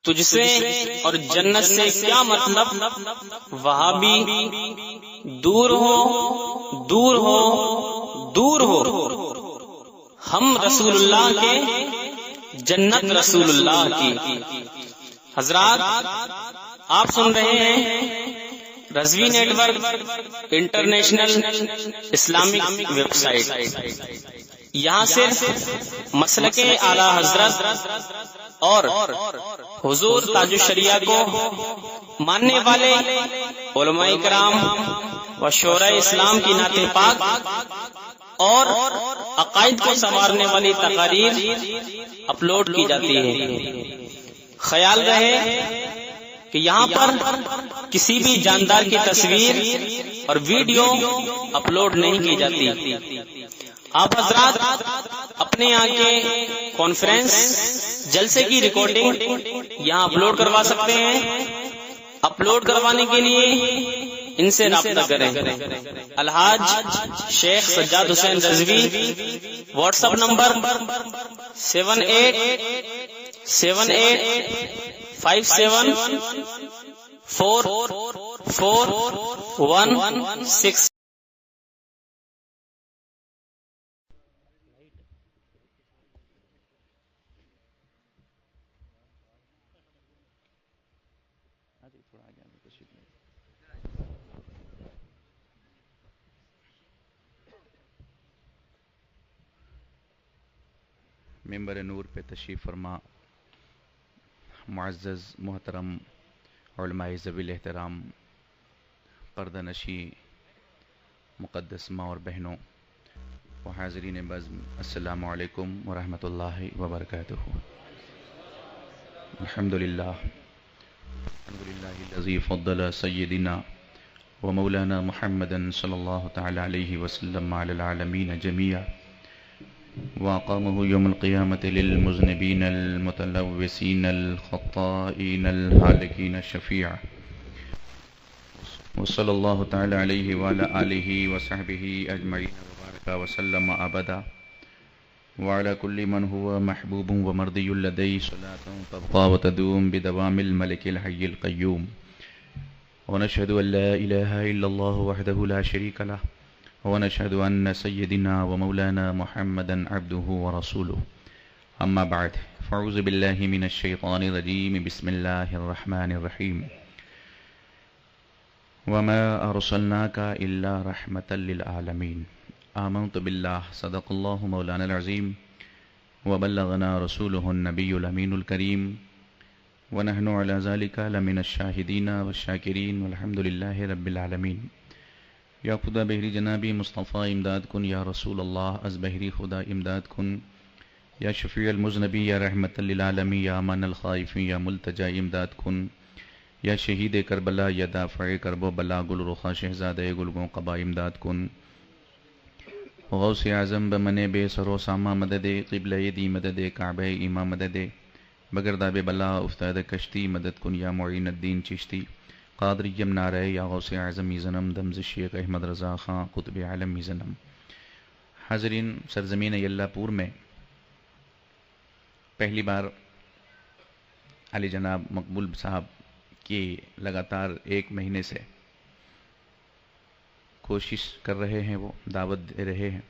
تجھ سے اور جنت سے کیا مطلب؟ وہابی دور ہو دور ہو دور ہو، ہم رسول اللہ کے، جنت رسول اللہ کی۔ حضرات آپ سن رہے ہیں Rizvi network international Islamic website. یہاں صرف مسلک اعلی حضرت اور حضور تاج الشریعہ کو ماننے والے علماء کرام و شورا اسلام کی نعت پاک اور عقائد کو سنوارنے والی تقاریر اپلوڈ کی جاتی ہے۔ خیال رہے کہ یہاں پر کسی بھی جاندار کی تصویر اور ویڈیو اپلوڈ نہیں کی جاتی۔ آپ حضرات اپنے یہاں کے کانفرنس جلسے کی ریکارڈنگ یہاں اپلوڈ کروا سکتے ہیں۔ اپلوڈ کروانے کے لیے ان سے رابطہ کریں۔ الحاج شیخ سجاد حسین رضوی، واٹس ایپ نمبر 7857574416۔ ممبر نور پہ تشریف فرما معزز محترم علماء ذوی الاحترام، پردہ نشی مقدس ماں اور بہنوں و حاضرین بزم، السلام علیکم ورحمۃ اللہ وبرکاتہ۔ الحمدللہ الذی فضل سیدنا و مولانا محمدا صلی اللہ تعالی علیہ وسلم علی العالمین جميعا، وأقامه يوم القيامة للمذنبين المتلوثين الخطائين الهالكين شفيعا، وصلى الله تعالى عليه وعلى آله وصحبه أجمعين وبارك وسلم أبدا، وعلى كل من هو محبوب ومرضي لديه صلاة تبقى وتدوم بدوام الملك الحي القيوم، ونشهد أن لا إله إلا الله وحده لا شريك له، ونشهد أن سيدنا ومولانا محمدا عبده ورسوله، أما بعد، فأعوذ بالله من الشيطان الرجيم، بسم الله الرحمن الرحيم، وما أرسلناك إلا رحمة للعالمين، آمنت بالله، صدق الله مولانا العظيم، وبلغنا رسوله النبي الأمين الكريم، ونحن على ذلك لمن الشاهدين والشاكرين، والحمد لله رب العالمين۔ یا خدا بہری جنابی مصطفیٰ امداد کن، یا رسول اللہ از بہری خدا امداد کن، یا شفیع المذنبی، یا رحمت للعالمین، یا امان الخائفین، یا ملتجا امداد کن، یا شہید کربلا، یا دافع کرب و بلا، گل رخا شہزادہ گلگوں قبا امداد کن، غوث اعظم بمن بے سرو سامہ مدد، قبلہ دی مدد، کعبہ ایمہ مدد، بگرداب بلا افتاد کشتی مدد کن، یا معین الدین چشتی، قادریم نعرہ یا غوث اعظم زنم، دمز شیخ احمد رضا خان قطب عالم زنم۔ حاضرین، سرزمین یلہ پور میں پہلی بار علی جناب مقبول صاحب کی لگاتار 1 مہینے سے کوشش کر رہے ہیں، وہ دعوت دے رہے ہیں،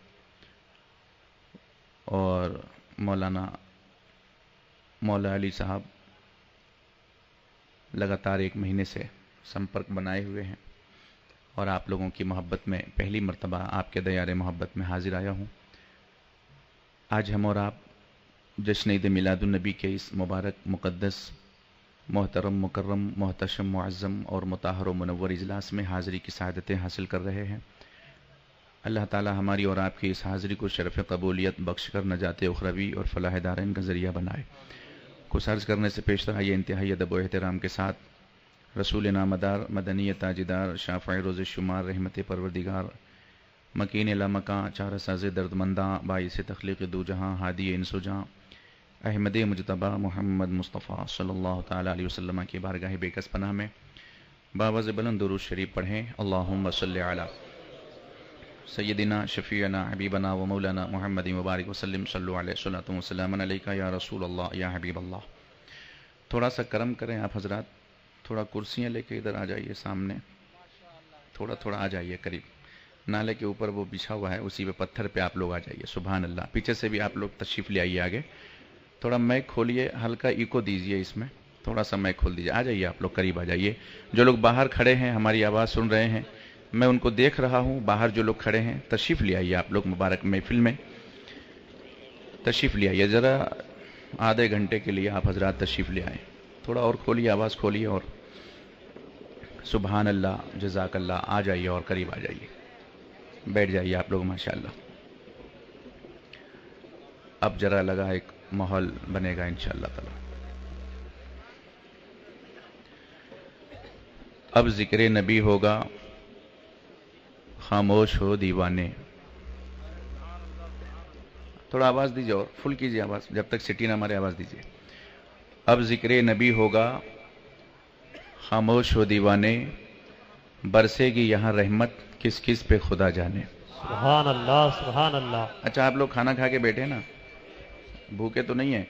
اور مولا علی صاحب لگاتار 1 مہینے سے سمپرک بنائے ہوئے ہیں، اور آپ لوگوں کی محبت میں پہلی مرتبہ آپ کے دیار محبت میں حاضر آیا ہوں۔ آج ہم اور آپ جشن عید میلاد النبی کے اس مبارک مقدس محترم مکرم محتشم معظم اور مطہر و منور اجلاس میں حاضری کی سعادتیں حاصل کر رہے ہیں۔ اللہ تعالی ہماری اور آپ کی اس حاضری کو شرف قبولیت بخش کر نجات اخروی اور فلاح دارین کا ذریعہ بنائے۔ کچھ عرض کرنے سے پیشتر آئیے انتہائی ادب و احترام کے ساتھ رسول نامدار، مدنی تاجدار، شافع روز شمار، رحمت پروردگار، مکین لامکاں، چارہ ساز درد منداں، باعث تخلیق دو جہاں، ہادی انس و جاں، احمد مجتبیٰ محمد مصطفیٰ صلی اللہ تعالیٰ علیہ وسلم کی بارگاہ بے کس پناہ میں باوز بلند درود شریف پڑھیں۔ اللہم صلی علی سیدنا شفیعنا حبیبنا و مولانا محمد مبارک وسلم، صلو علیہ صلاۃ و سلام علیکہ یا رسول اللہ یا حبیب اللہ۔ تھوڑا سا کرم کریں آپ حضرات، تھوڑا کرسیاں لے کے ادھر آ جائیے سامنے، تھوڑا تھوڑا آ جائیے قریب، نالے کے اوپر وہ بچھا ہوا ہے اسی پہ پتھر پہ آپ لوگ آ جائیے. سبحان اللہ. پیچھے سے بھی آپ لوگ تشریف لے آئیے آگے. تھوڑا مائک کھولیے، ہلکا ایکو دیجئے اس میں، تھوڑا سا مائک کھول دیجئے. آ جائیے آپ لوگ قریب آ جائیے. جو لوگ باہر کھڑے ہیں ہماری آواز سن رہے ہیں، میں ان کو دیکھ رہا ہوں. باہر جو لوگ کھڑے ہیں تشریف لے آئیے آپ لوگ مبارک محفل میں تشریف لے آئیے. ذرا آدھے گھنٹے کے لیے آپ حضرات تشریف لے آئیں. تھوڑا اور کھولیے، آواز کھولیے. اور سبحان اللہ، جزاک اللہ. آ جائیے اور قریب آ جائیے، بیٹھ جائیے آپ لوگ. ماشاءاللہ اب ذرا لگا ایک ماحول بنے گا انشاءاللہ تعالی. اب ذکر نبی ہوگا، خاموش ہو دیوانے. تھوڑا آواز دیجیے اور فل کیجیے آواز، جب تک سٹی نہ مارے آواز دیجیے. اب ذکر نبی ہوگا، خاموش ہو دیوانے، برسے گی یہاں رحمت، کس کس پہ خدا جانے. سبحان اللہ سبحان اللہ. اچھا آپ لوگ کھانا کھا کے بیٹھے نا، بھوکے تو نہیں ہیں؟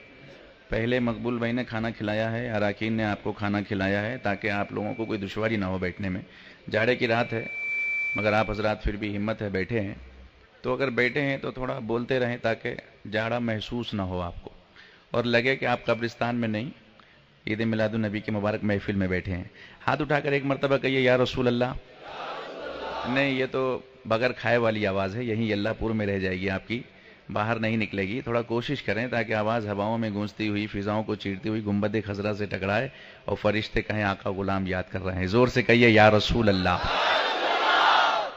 پہلے مقبول بھائی نے کھانا کھلایا ہے، اراکین نے آپ کو کھانا کھلایا ہے تاکہ آپ لوگوں کو کوئی دشواری نہ ہو بیٹھنے میں. جاڑے کی رات ہے مگر آپ حضرات پھر بھی ہمت ہے بیٹھے ہیں، تو اگر بیٹھے ہیں تو تھوڑا بولتے رہیں تاکہ جاڑا محسوس نہ ہو آپ کو، اور لگے کہ آپ قبرستان میں نہیں، عید میلاد النبی کی مبارک محفل میں بیٹھے ہیں. ہاتھ اٹھا کر ایک مرتبہ کہیے یا رسول اللہ. نہیں، یہ تو بغیر کھائے والی آواز ہے، یہیں اللہ پور میں رہ جائے گی آپ کی، باہر نہیں نکلے گی. تھوڑا کوشش کریں تاکہ آواز ہواؤں میں گونجتی ہوئی، فضاؤں کو چیرتی ہوئی گنبد خضرا سے ٹکرائے اور فرشتے کہیں آقا غلام یاد کر رہے ہیں. زور سے کہیے یا رسول اللہ.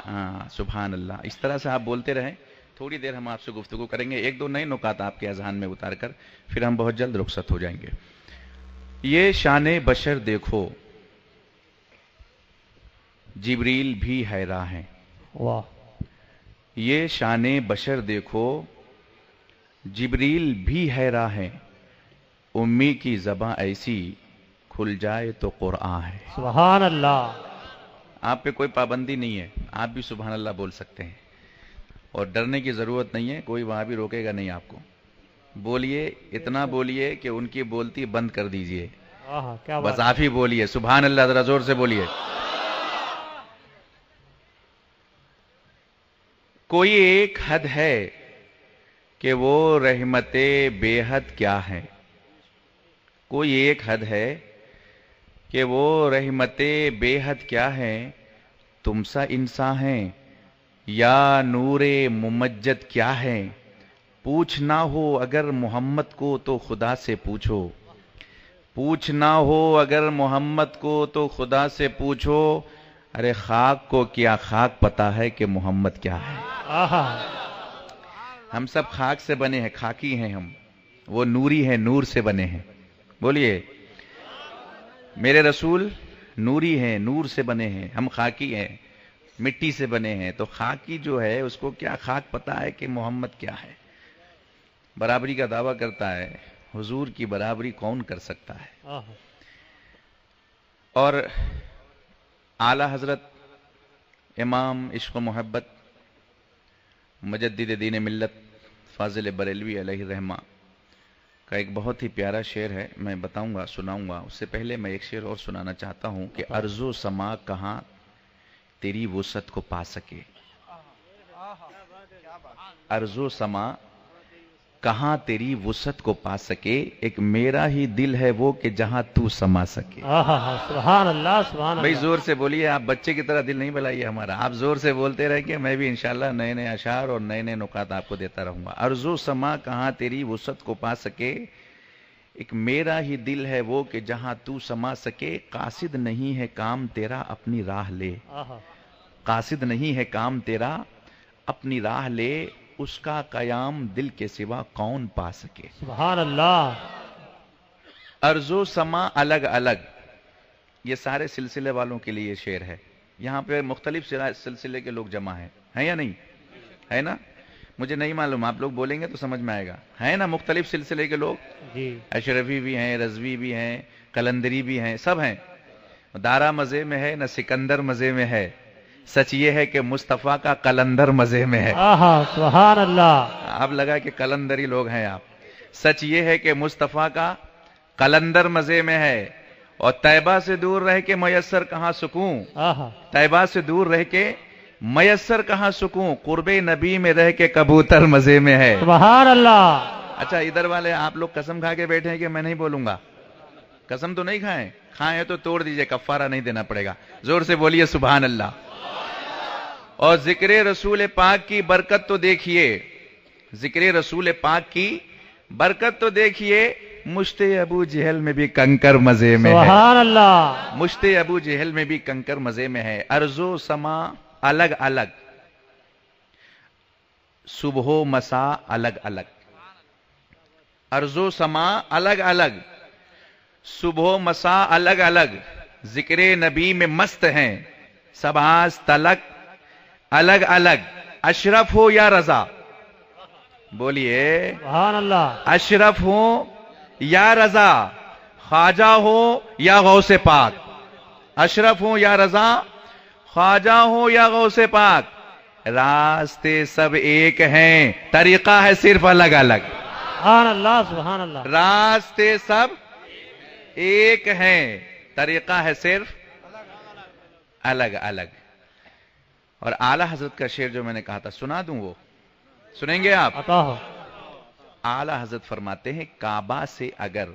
ہاں سبحان اللہ. اس طرح سے آپ بولتے رہیں. تھوڑی دیر ہم آپ سے گفتگو کریں گے، ایک دو نئے نکات آپ کے اذہان میں اتار کر پھر ہم بہت جلد رخصت ہو جائیں گے. یہ شان بشر دیکھو، جبریل بھی حیراں ہیں. واہ. یہ شان بشر دیکھو، جبریل بھی حیراں ہیں. امی کی زباں ایسی، کھل جائے تو قرآن ہے. سبحان اللہ. آپ پہ کوئی پابندی نہیں ہے، آپ بھی سبحان اللہ بول سکتے ہیں، اور ڈرنے کی ضرورت نہیں ہے، کوئی وہاں بھی روکے گا نہیں آپ کو. بولیے، اتنا بولیے کہ ان کی بولتی بند کر دیجئے. آہا کیا بس بات. آپ ہی بولیے سبحان اللہ، ذرا زور سے بولیے. کوئی ایک حد ہے کہ وہ رحمت بے حد کیا ہے. کوئی ایک حد ہے کہ وہ رحمت بے حد کیا ہے. تم سا انسان ہیں یا نور ممجد کیا ہے. پوچھنا ہو اگر محمد کو تو خدا سے پوچھو. پوچھنا ہو اگر محمد کو تو خدا سے پوچھو. ارے خاک کو کیا خاک پتا ہے کہ محمد کیا ہے. آہا. ہم سب خاک سے بنے ہیں، خاکی ہیں ہم، وہ نوری ہیں، نور سے بنے ہیں. بولیے میرے رسول نوری ہیں، نور سے بنے ہیں، ہم خاکی ہیں، مٹی سے بنے ہیں. تو خاکی جو ہے اس کو کیا خاک پتا ہے کہ محمد کیا ہے. برابری کا دعویٰ کرتا ہے، حضور کی برابری کون کر سکتا ہے. آہا. اور اعلی حضرت امام عشق و محبت مجدد دین ملت فاضل بریلوی علیہ الرحمہ کا ایک بہت ہی پیارا شعر ہے، میں بتاؤں گا، سناؤں گا. اس سے پہلے میں ایک شعر اور سنانا چاہتا ہوں کہ ارض و سما کہاں تیری وسعت کو پا سکے. ارض و سما کہاں تیری وسعت کو پا سکے. ایک میرا ہی دل ہے وہ کہ جہاں تو سما سکے. آہا سبحان اللہ سبحان بھائی اللہ. زور سے بولیے، آپ بچے کی طرح دل نہیں بلائیے ہمارا. آپ زور سے بولتے رہیں کہ میں بھی انشاءاللہ نئے نئے اشعار اور نئے نئے نکات آپ کو دیتا رہوں گا. ارض و سما کہاں تیری وسعت کو پا سکے. ایک میرا ہی دل ہے وہ کہ جہاں تو سما سکے. قاصد نہیں ہے کام تیرا اپنی راہ لے. آہا. قاصد نہیں ہے کام تیرا اپنی راہ لے. اس کا قیام دل کے سوا کون پا سکے. سبحان اللہ. ارض و سما الگ الگ، یہ سارے سلسلے والوں کے لیے شعر ہے. یہاں پہ مختلف سلسلے کے لوگ جمع ہیں یا نہیں ہے نا؟ مجھے نہیں معلوم، آپ لوگ بولیں گے تو سمجھ میں آئے گا. ہے نا مختلف سلسلے کے لوگ؟ جی. اشرفی بھی ہیں، رضوی بھی ہیں، قلندری بھی ہیں، سب ہیں. دارا مزے میں ہے نہ سکندر مزے میں ہے. سچ یہ ہے کہ مصطفیٰ کا قلندر مزے میں ہے. آہا سبحان اللہ. اب لگا کہ قلندری لوگ ہیں آپ. سچ یہ ہے کہ مصطفیٰ کا قلندر مزے میں ہے، اور طیبہ سے دور رہ کے میسر کہاں سکون، آہا طیبہ سے دور رہ کے میسر کہاں سکون، قرب نبی میں رہ کے کبوتر مزے میں ہے۔ سبحان اللہ۔ اچھا ادھر والے آپ لوگ قسم کھا کے بیٹھے ہیں کہ میں نہیں بولوں گا؟ قسم تو نہیں کھائیں؟ کھائیں تو توڑ دیجئے، کفارہ نہیں دینا پڑے گا۔ زور سے بولیے سبحان اللہ۔ اور ذکر رسول پاک کی برکت تو دیکھیے، ذکر رسول پاک کی برکت تو دیکھیے، مشت ابو جہل میں بھی کنکر مزے میں ہے، سبحان اللہ۔ مشت ابو جہل میں بھی کنکر مزے میں ہے۔ ارض و سما الگ الگ، صبح و مساء الگ الگ، ارض و سما الگ الگ، صبح و مساء الگ الگ، ذکر نبی میں مست ہیں، سباز تلک الگ الگ، اشرف ہو یا رضا، بولیے سبحان اللہ۔ اشرف ہو یا رضا، خواجہ ہو یا غوث پاک، اشرف ہو یا رضا، خواجہ ہو یا غوث پاک، راستے سب ایک ہیں، طریقہ ہے صرف الگ الگ، سبحان اللہ سبحان اللہ۔ راستے سب ایک ہیں، طریقہ ہے صرف الگ الگ۔ اور اعلی حضرت کا شعر جو میں نے کہا تھا سنا دوں، وہ سنیں گے آپ؟ عطا ہو۔ اعلی حضرت فرماتے ہیں کعبہ سے اگر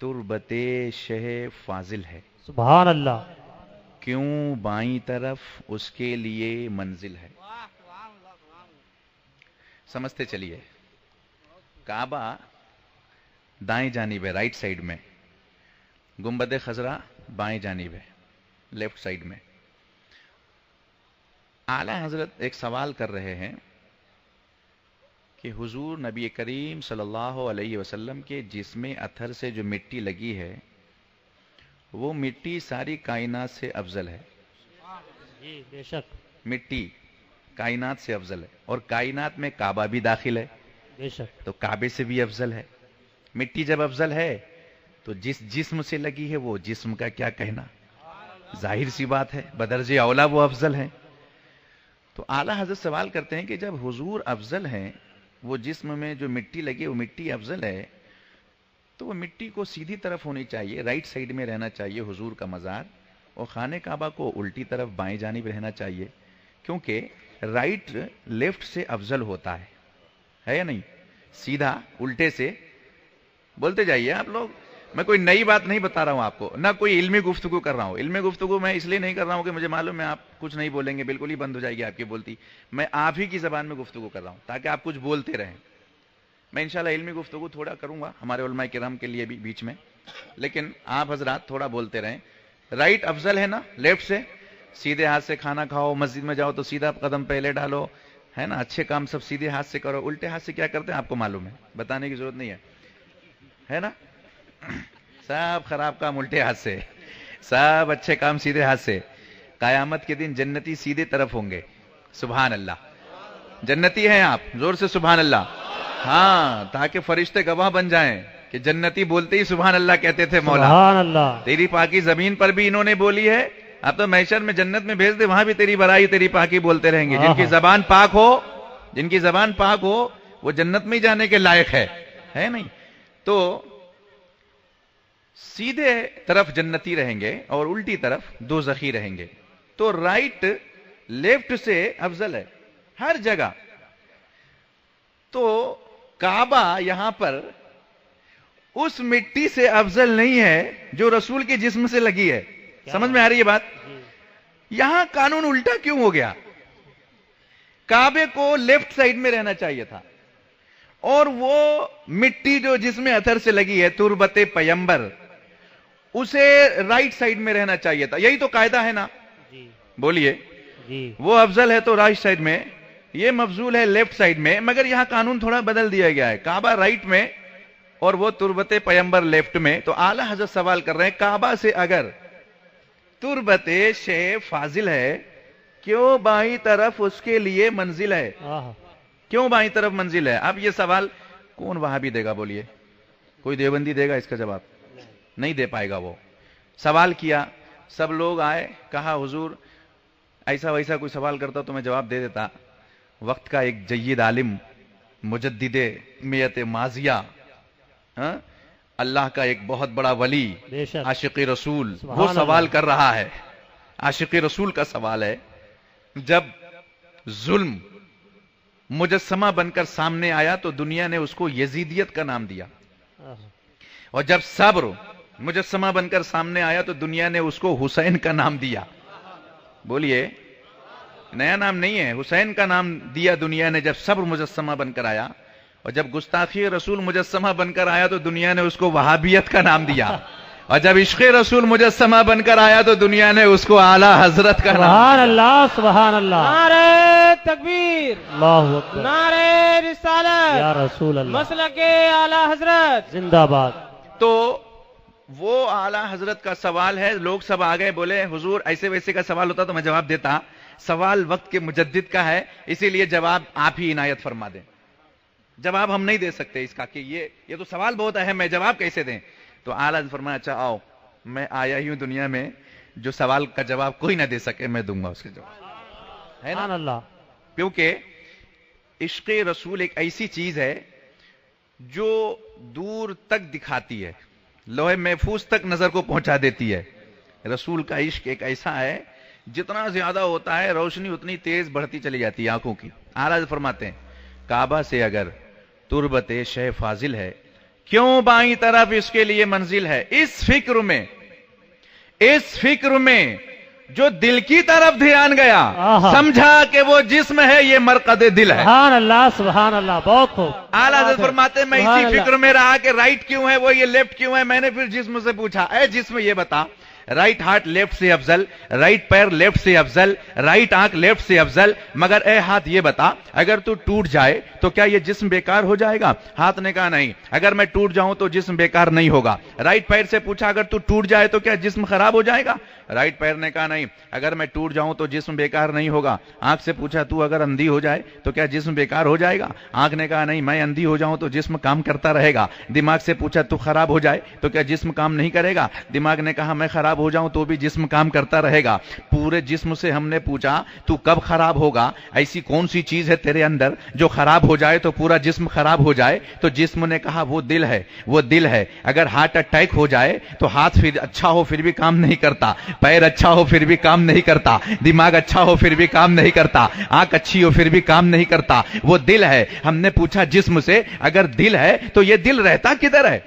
تربت شہ فاضل ہے، سبحان اللہ۔ کیوں بائیں طرف اس کے لیے منزل ہے۔ سمجھتے چلیے، کعبہ دائیں جانب ہے، رائٹ سائڈ میں، گنبد خضرا بائیں جانب ہے، لیفٹ سائڈ میں۔ اعلی حضرت ایک سوال کر رہے ہیں کہ حضور نبی کریم صلی اللہ علیہ وسلم کے جسم اطہر سے جو مٹی لگی ہے، وہ مٹی ساری کائنات سے افضل ہے، جی بے شک مٹی کائنات سے افضل ہے، اور کائنات میں کعبہ بھی داخل ہے، بے شک۔ تو کعبے سے بھی افضل ہے۔ مٹی جب افضل ہے تو جس جسم سے لگی ہے وہ جسم کا کیا کہنا، ظاہر سی بات ہے، بدرجہ اولا وہ افضل ہے۔ تو اعلی حضرت سوال کرتے ہیں کہ جب حضور افضل ہیں، وہ جسم میں جو مٹی لگی وہ مٹی افضل ہے، تو وہ مٹی کو سیدھی طرف ہونی چاہیے، رائٹ سائڈ میں رہنا چاہیے حضور کا مزار، اور خانہ کعبہ کو الٹی طرف بائیں جانب رہنا چاہیے، کیونکہ رائٹ لیفٹ سے افضل ہوتا ہے یا نہیں؟ سیدھا الٹے سے بولتے جائیے آپ لوگ، میں کوئی نئی بات نہیں بتا رہا ہوں آپ کو، نہ کوئی علمی گفتگو کر رہا ہوں۔ علمی گفتگو میں اس لیے نہیں کر رہا ہوں کہ مجھے معلوم ہے آپ کچھ نہیں بولیں گے، بالکل ہی بند ہو جائے گی آپ کی بولتی، میں آپ ہی کی زبان میں گفتگو کر رہا ہوں تاکہ آپ کچھ بولتے رہیں۔ میں انشاءاللہ علمی گفتگو تھوڑا کروں گا ہمارے علماء کرام کے لیے بھی بیچ میں، لیکن آپ حضرات تھوڑا بولتے رہیں۔ رائٹ افضل ہے نا لیفٹ سے؟ سیدھے ہاتھ سے کھانا کھاؤ، مسجد میں جاؤ تو سیدھا قدم پہلے ڈالو، ہے نا، اچھے کام سب سیدھے ہاتھ سے کرو، الٹے ہاتھ سے کیا کرتے ہیں آپ کو معلوم ہے، بتانے کی ضرورت نہیں ہے نا؟ سب خراب کام الٹے ہاتھ سے، سب اچھے کام سیدھے ہاتھ سے۔ قیامت کے دن جنتی سیدھے طرف ہوں گے، سبحان اللہ، جنتی ہیں آپ، زور سے سبحان اللہ، ہاں، تاکہ فرشتے گواہ بن جائیں کہ جنتی بولتے ہی سبحان اللہ کہتے تھے مولا، سبحان اللہ۔ تیری پاکی زمین پر بھی انہوں نے بولی ہے، اب تو محشر میں جنت میں بھیج دے، وہاں بھی تیری برائی تیری پاکی بولتے رہیں گے۔ جن کی زبان پاک ہو، جن کی زبان پاک ہو وہ جنت میں جانے کے لائق ہے نہیں؟ تو سیدھے طرف جنتی رہیں گے اور الٹی طرف دوزخی رہیں گے، تو رائٹ لیفٹ سے افضل ہے ہر جگہ۔ تو کعبہ یہاں پر اس مٹی سے افضل نہیں ہے جو رسول کے جسم سے لگی ہے، سمجھ میں آ رہی ہے بات؟ یہاں قانون الٹا کیوں ہو گیا؟ کعبے کو لیفٹ سائڈ میں رہنا چاہیے تھا، اور وہ مٹی جو جس میں اثر سے لگی ہے تربت پیمبر، اسے رائٹ سائڈ میں رہنا چاہیے تھا، یہی تو قاعدہ ہے نا؟ جی بولیے، جی وہ افضل ہے تو رائٹ سائڈ میں، یہ مفضول ہے لیفٹ سائڈ میں، مگر یہاں قانون تھوڑا بدل دیا گیا ہے، کعبہ رائٹ میں اور وہ تربت پیمبر لیفٹ میں۔ تو اعلی حضرت سوال کر رہے ہیں کعبہ سے اگر تربت شے فاضل ہے، کیوں بائیں طرف اس کے لیے منزل ہے؟ آہا کیوں بائیں طرف منزل ہے؟ اب یہ سوال کون وہابی دے گا؟ بولیے، کوئی دیوبندی دے گا اس کا جواب؟ نہیں دے پائے گا۔ وہ سوال کیا، سب لوگ آئے، کہا حضور ایسا ویسا کوئی سوال کرتا تو میں جواب دے دیتا، وقت کا ایک جید عالم، مجدد میت ماضیہ، اللہ کا ایک بہت بڑا ولی بے شک عاشق رسول سبحان وہ اللہ۔ سوال کر رہا ہے، عاشق رسول کا سوال ہے، جب ظلم مجسمہ بن کر سامنے آیا تو دنیا نے اس کو یزیدیت کا نام دیا، اور جب صبر مجسمہ بن کر سامنے آیا تو دنیا نے اس کو حسین کا نام دیا۔ بولیے، نیا نام نہیں ہے، حسین کا نام دیا دنیا نے جب صبر مجسمہ بن کر آیا، اور جب گستاخی رسول مجسمہ بن کر آیا تو دنیا نے اس کو وہابیت کا نام دیا، اور جب عشق رسول مجسمہ بن کر آیا تو دنیا نے اس کو اعلی حضرت کا نام سبحان دیا۔ اللہ سبحان اللہ، نعرہ تکبیر، اللہ اکبر، نعرہ رسالت، یا رسول اللہ، مسلک اعلی حضرت۔ زندہ باد۔ تو وہ اعلی حضرت کا سوال ہے، لوگ سب آ گئے، بولے حضور ایسے ویسے کا سوال ہوتا تو میں جواب دیتا، سوال وقت کے مجدد کا ہے، اسی لیے جواب آپ ہی عنایت فرما دیں۔ جواب ہم نہیں دے سکتے اس کا کہ یہ تو سوال بہت اہم ہے، جواب کیسے دیں؟ تو اعلیٰ حضرت فرمایا اچھا آؤ، میں آیا ہی ہوں دنیا میں جو سوال کا جواب کوئی نہ دے سکے میں دوں گا اس کے جواب، ہے نا؟ سبحان اللہ، کیونکہ عشق رسول ایک ایسی چیز ہے جو دور تک دکھاتی ہے، لوح محفوظ تک نظر کو پہنچا دیتی ہے۔ رسول کا عشق ایک ایسا ہے جتنا زیادہ ہوتا ہے روشنی اتنی تیز بڑھتی چلی جاتی ہے آنکھوں کی۔ اعلیٰ حضرت فرماتے ہیں کعبہ سے اگر تربت شہ فاضل ہے کیوں بائیں طرف اس کے لیے منزل ہے، اس فکر میں جو دل کی طرف دھیان گیا آہا، سمجھا کہ وہ جسم ہے یہ مرقد دل ہے۔ سبحان اللہ سبحان اللہ، بہت خوب۔ اعلیٰ حضرت فرماتے ہیں میں سبحان اسی اللہ۔ فکر میں رہا کہ رائٹ کیوں ہے وہ یہ لیفٹ کیوں ہے، میں نے پھر جسم سے پوچھا اے جسم یہ بتا، رائٹ ہارٹ لیفٹ سے افضل، رائٹ پیر لیفٹ سے افضل، رائٹ آنکھ لیفٹ سے افضل، مگر اے ہاتھ یہ بتا اگر تو ٹوٹ جائے تو کیا یہ جسم بیکار ہو جائے گا؟ ہاتھ نے کہا نہیں، اگر میں ٹوٹ جاؤں تو جسم بیکار نہیں ہوگا۔ رائٹ پیر سے پوچھا اگر تو ٹوٹ جائے تو کیا جسم خراب ہو جائے گا؟ رائٹ پیر نے کہا نہیں، اگر میں ٹوٹ جاؤں تو جسم بیکار نہیں ہوگا۔ آنکھ سے پوچھا تو اگر اندھی ہو جائے تو کیا جسم بیکار ہو جائے گا؟ آنکھ نے کہا نہیں، میں اندھی ہو جاؤں تو جسم کام کرتا رہے گا۔ دماغ سے پوچھا تو خراب ہو جائے تو کیا جسم کام نہیں کرے گا؟ دماغ نے کہا میں خراب ہو جاؤں تو بھی جسم کام کرتا رہے گا۔ پورے جسم سے ہم نے پوچھا تو کب خراب ہوگا؟ ایسی کون سی چیز ہے تیرے اندر جو خراب ہو جائے تو پورا جسم خراب ہو جائے؟ تو جسم نے کہا وہ دل ہے، وہ دل ہے۔ اگر ہارٹ اٹیک ہو جائے تو ہاتھ پھر اچھا ہو پھر بھی کام نہیں کرتا، پیر اچھا ہو پھر بھی کام نہیں کرتا، دماغ اچھا ہو پھر بھی کام نہیں کرتا، آنکھ اچھی ہو پھر بھی کام نہیں کرتا، وہ دل ہے۔ ہم نے پوچھا جسم سے اگر دل ہے تو یہ دل رہتا کدھر ہے؟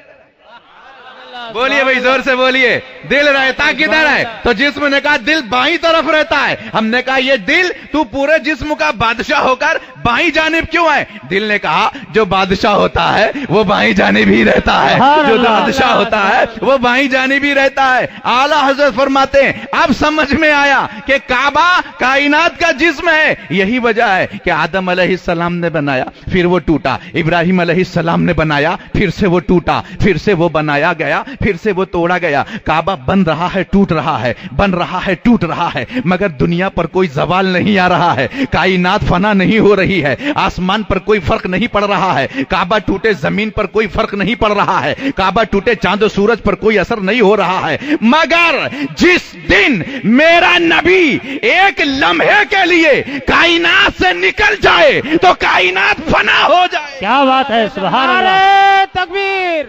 بولیے بھائی زور سے بولیے، دل رہتا کدھر ہے؟ تو جسم نے کہا دل بائیں طرف رہتا ہے۔ ہم نے کہا یہ دل تو پورے جسم کا بادشاہ ہو کر بائیں جانب کیوں ہے؟ دل نے کہا جو بادشاہ ہوتا ہے وہ بائیں جانب ہی رہتا ہے، جو بادشاہ ہوتا ہے وہ بائیں جانب ہی رہتا ہے۔ اعلیٰ حضرت فرماتے ہیں اب سمجھ میں آیا کہ کعبہ کائنات کا جسم ہے، یہی وجہ ہے کہ آدم علیہ السلام نے بنایا پھر وہ ٹوٹا، ابراہیم علیہ السلام نے بنایا پھر سے وہ ٹوٹا، پھر سے وہ بنایا گیا پھر سے وہ توڑا گیا۔ کعبہ بن رہا ہے ٹوٹ رہا ہے، بن رہا ہے ٹوٹ رہا ہے، مگر دنیا پر کوئی زوال نہیں آ رہا ہے، کائنات فنا نہیں ہو رہی ہے، آسمان پر کوئی فرق نہیں پڑ رہا ہے، کعبہ ٹوٹے زمین پر کوئی فرق نہیں پڑ رہا ہے، کعبہ ٹوٹے چاند و سورج پر کوئی اثر نہیں ہو رہا ہے، مگر جس دن میرا نبی ایک لمحے کے لیے کائنات سے نکل جائے تو کائنات فنا ہو جائے۔ کیا بات ہے، سبحان اللہ، نعرہ تکبیر،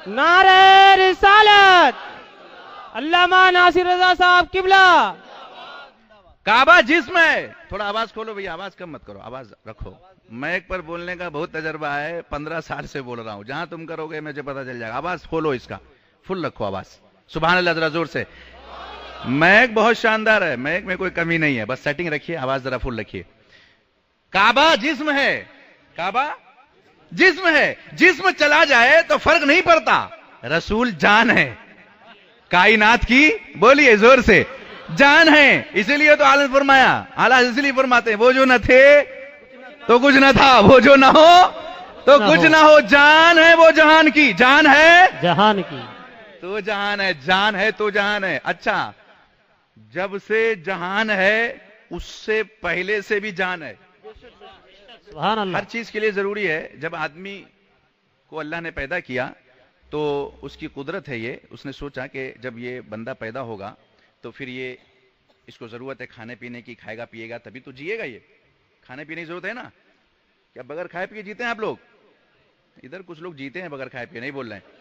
نعرہ رسالت، علامہ ناصر رضا صاحب قبلہ۔ کعبہ جسم ہے۔ تھوڑا آواز کھولو بھئی، آواز کم مت کرو، آواز رکھو۔ مائک پر بولنے کا بہت تجربہ ہے، 15 سال سے بول رہا ہوں، جہاں تم کرو گے مجھے پتا چل جائے گا۔ آواز کھولو، اس کا فل رکھو آواز۔ سبحان اللہ، ذرا زور سے۔ مائک بہت شاندار ہے، مائک میں کوئی کمی نہیں ہے، بس سیٹنگ رکھیے، آواز ذرا فل رکھیے۔ کعبہ جسم ہے، کعبہ جسم ہے، جسم چلا جائے تو فرق نہیں پڑتا، رسول جان ہے کائنات کی، بولیے زور سے، جان ہے۔ اسی لیے تو اعلیٰ فرمایا، اعلیٰ اس لیے فرماتے ہیں وہ جو نہ تھے تو کچھ نہ تھا، وہ جو نہ ہو تو کچھ نہ ہو، جان ہے وہ جہان کی، جان ہے جہان کی، تو جہان ہے، جان ہے تو جہان ہے۔ اچھا، جب سے جہان ہے اس سے پہلے سے بھی جان ہے۔ سبحان اللہ، ہر چیز کے لیے ضروری ہے، جب آدمی کو اللہ نے پیدا کیا تو اس کی قدرت ہے یہ، اس نے سوچا کہ جب یہ بندہ پیدا ہوگا تو پھر یہ اس کو ضرورت ہے کھانے پینے کی، کھائے گا پیے گا تبھی تو جیے گا، یہ کھانے پینے کی ضرورت ہے نا۔ کیا بغیر کھائے پیے جیتے ہیں آپ لوگ؟ ادھر کچھ لوگ جیتے ہیں بغیر کھائے پیے، نہیں بول رہے ہیں،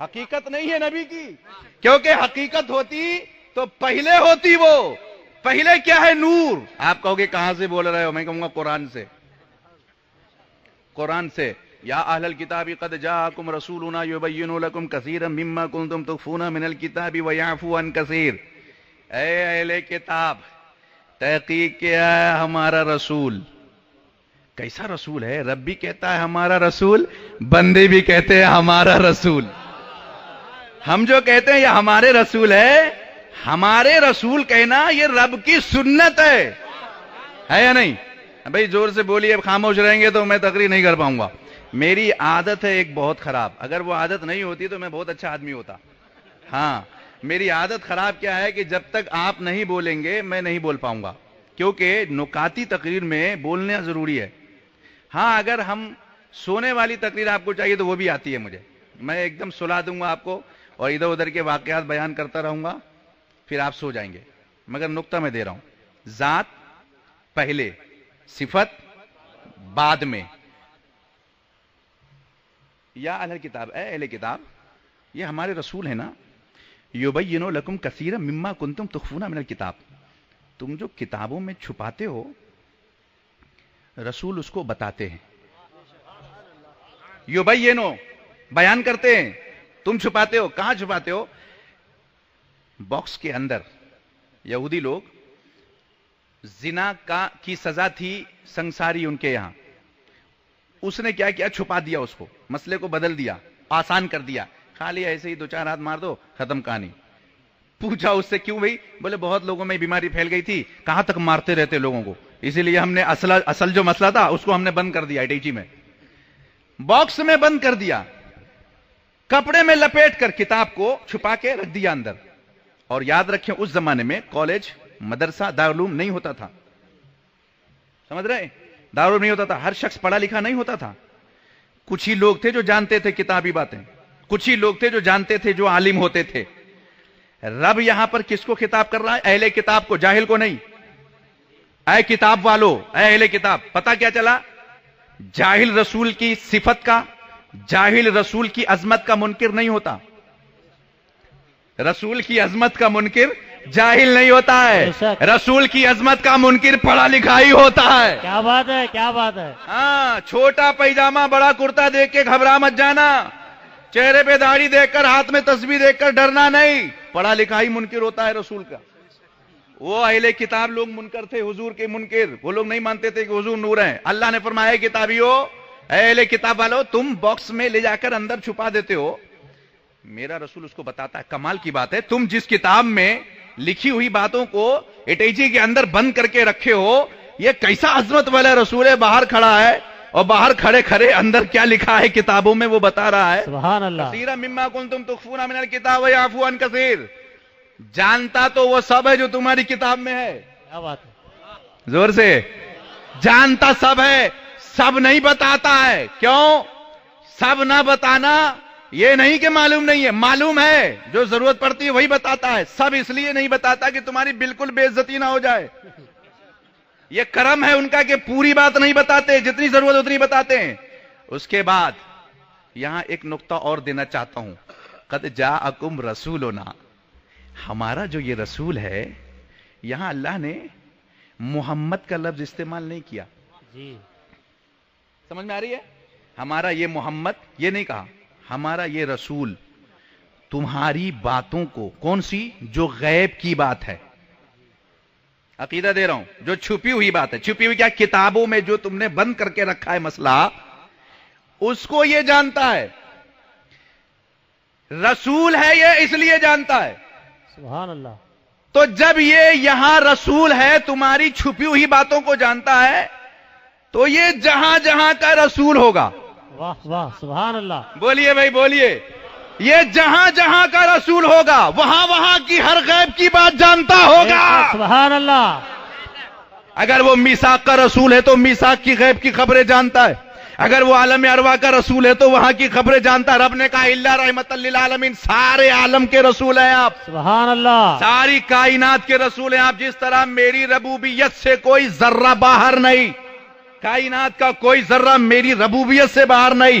حقیقت نہیں ہے نبی کی, کیونکہ حقیقت ہوتی تو پہلے ہوتی. وہ پہلے کیا ہے؟ نور. آپ کہو گے کہاں سے بول رہے ہو؟ میں کہوں گا قرآن سے. قرآن سے. یا اہل الکتاب قد جاءکم رسولنا یبین لکم کثیرا مما کنتم تخفون من الکتاب ویعفو عن کثیر. اے اہل کتاب, تحقیق کیا ہے ہمارا رسول. کیسا رسول ہے؟ رب بھی کہتا ہے ہمارا رسول, بندے بھی کہتے ہیں ہمارا رسول. ہم جو کہتے ہیں یہ ہمارے رسول ہے, ہمارے رسول کہنا یہ رب کی سنت ہے یا نہیں؟ بھائی زور سے بولیے, اب خاموش رہیں گے تو میں تقریر نہیں کر پاؤں گا. میری عادت ہے ایک بہت خراب, اگر وہ عادت نہیں ہوتی تو میں بہت اچھا آدمی ہوتا. ہاں, میری عادت خراب کیا ہے کہ جب تک آپ نہیں بولیں گے میں نہیں بول پاؤں گا, کیونکہ نکاتی تقریر میں بولنا ضروری ہے. ہاں, اگر ہم سونے والی تقریر آپ کو چاہیے تو وہ بھی آتی ہے مجھے, میں ایک دم سلا دوں گا آپ کو اور ادھر ادھر کے واقعات بیان کرتا رہوں گا, پھر آپ سو جائیں گے. مگر نقطہ میں دے رہا ہوں, ذات پہلے, صفت بعد میں. یا اہل کتاب, اے اہل کتاب, یہ ہمارے رسول ہیں نا. یبین لکم کثیرا مما کنتم تخفون من الکتاب, تم جو کتابوں میں چھپاتے ہو رسول اس کو بتاتے ہیں. یبینو, بیان کرتے ہیں, تم چھپاتے ہو. کہاں چھپاتے ہو؟ باکس کے اندر. یہودی لوگ, زنا کی سزا تھی سنساری ان کے یہاں, اس نے کیا کیا؟ چھپا دیا اس کو, مسئلے کو بدل دیا, آسان کر دیا. خالی ایسے ہی 2-4 ہاتھ مار دو, ختم کہانی. پوچھا اس سے کیوں بھائی؟ بولے بہت لوگوں میں بیماری پھیل گئی تھی, کہاں تک مارتے رہتے لوگوں کو, اسی لیے ہم نے اصل جو مسئلہ تھا اس کو ہم نے بند کر دیا اٹیچی میں, باکس میں بند کر دیا, کپڑے میں لپیٹ کر کتاب کو چھپا کے رکھ دیا اندر. اور یاد رکھیں اس زمانے میں کالج, مدرسہ, دارالعلوم نہیں ہوتا تھا. سمجھ رہے؟ دارالعلوم نہیں ہوتا تھا, ہر شخص پڑھا لکھا نہیں ہوتا تھا. کچھ ہی لوگ تھے جو جانتے تھے کتابی باتیں, کچھ ہی لوگ تھے جو جانتے تھے, جو عالم ہوتے تھے. رب یہاں پر کس کو خطاب کر رہا ہے؟ اہل کتاب کو, جاہل کو نہیں. اے کتاب والو, اے اہل کتاب. پتہ کیا چلا؟ جاہل رسول کی صفت کا, جاہل رسول کی عظمت کا منکر نہیں ہوتا. رسول کی عظمت کا منکر جاہل نہیں ہوتا ہے, رسول کی عظمت کا منکر پڑھا لکھا ہی ہوتا ہے. کیا بات ہے, کیا بات ہے. ہاں, چھوٹا پیجامہ بڑا کرتا دیکھ کے گھبرا مت جانا, چہرے پہ داڑھی دیکھ کر, ہاتھ میں تسبیح دیکھ کر ڈرنا نہیں. پڑھا لکھا ہی منکر ہوتا ہے رسول کا. وہ اہل کتاب لوگ منکر تھے, حضور کے منکر. وہ لوگ نہیں مانتے تھے کہ حضور نور ہیں. اللہ نے فرمایا کتابیو, اہل کتاب والو, تم باکس میں لے جا کر اندر چھپا دیتے ہو, میرا رسول اس کو بتاتا ہے. کمال کی بات ہے, تم جس کتاب میں لکھی ہوئی باتوں کو اٹیچی کے اندر بند کر کے رکھے ہو, یہ کیسا عظمت والا رسول ہے, باہر کھڑا ہے, اور باہر کھڑے کھڑے اندر کیا لکھا ہے کتابوں میں وہ بتا رہا ہے. سبحان اللہ. کثیرا مما کنتم تخفون من الکتاب ویعفو عن کثیر. جانتا تو وہ سب ہے جو تمہاری کتاب میں ہے. کیا بات ہے. زور سے, جانتا سب ہے, سب نہیں بتاتا ہے. کیوں؟ سب نہ بتانا یہ نہیں کہ معلوم نہیں ہے, معلوم ہے, جو ضرورت پڑتی ہے وہی بتاتا ہے. سب اس لیے نہیں بتاتا کہ تمہاری بالکل بے عزتی نہ ہو جائے. یہ کرم ہے ان کا کہ پوری بات نہیں بتاتے, جتنی ضرورت اتنی بتاتے ہیں. اس کے بعد یہاں ایک نقطہ اور دینا چاہتا ہوں. قد جاءکم رسولنا, ہمارا جو یہ رسول ہے, یہاں اللہ نے محمد کا لفظ استعمال نہیں کیا. جی, سمجھ میں آ رہی ہے؟ ہمارا یہ محمد یہ نہیں کہا, ہمارا یہ رسول تمہاری باتوں کو, کون سی؟ جو غیب کی بات ہے. عقیدہ دے رہا ہوں, جو چھپی ہوئی بات ہے. چھپی ہوئی کیا؟ کتابوں میں جو تم نے بند کر کے رکھا ہے مسئلہ, اس کو یہ جانتا ہے. رسول ہے یہ اس لیے جانتا ہے. سبحان اللہ. تو جب یہ یہاں رسول ہے, تمہاری چھپی ہوئی باتوں کو جانتا ہے, تو یہ جہاں جہاں کا رسول ہوگا. واہ واہ, سبحان اللہ. بولیے بھائی بولیے. یہ جہاں جہاں کا رسول ہوگا, وہاں وہاں کی ہر غیب کی بات جانتا ہوگا. سبحان اللہ. اگر وہ میثاق کا رسول ہے تو میثاق کی غیب کی خبریں جانتا ہے. اگر وہ عالم ارواح کا رسول ہے تو وہاں کی خبریں جانتا ہے. رب نے کہا الا رحمت للعالمین, سارے عالم کے رسول ہیں آپ. سبحان اللہ. ساری کائنات کے رسول ہیں آپ. جس طرح میری ربوبیت سے کوئی ذرہ باہر نہیں, کائنات کا کوئی ذرہ میری ربوبیت سے باہر نہیں,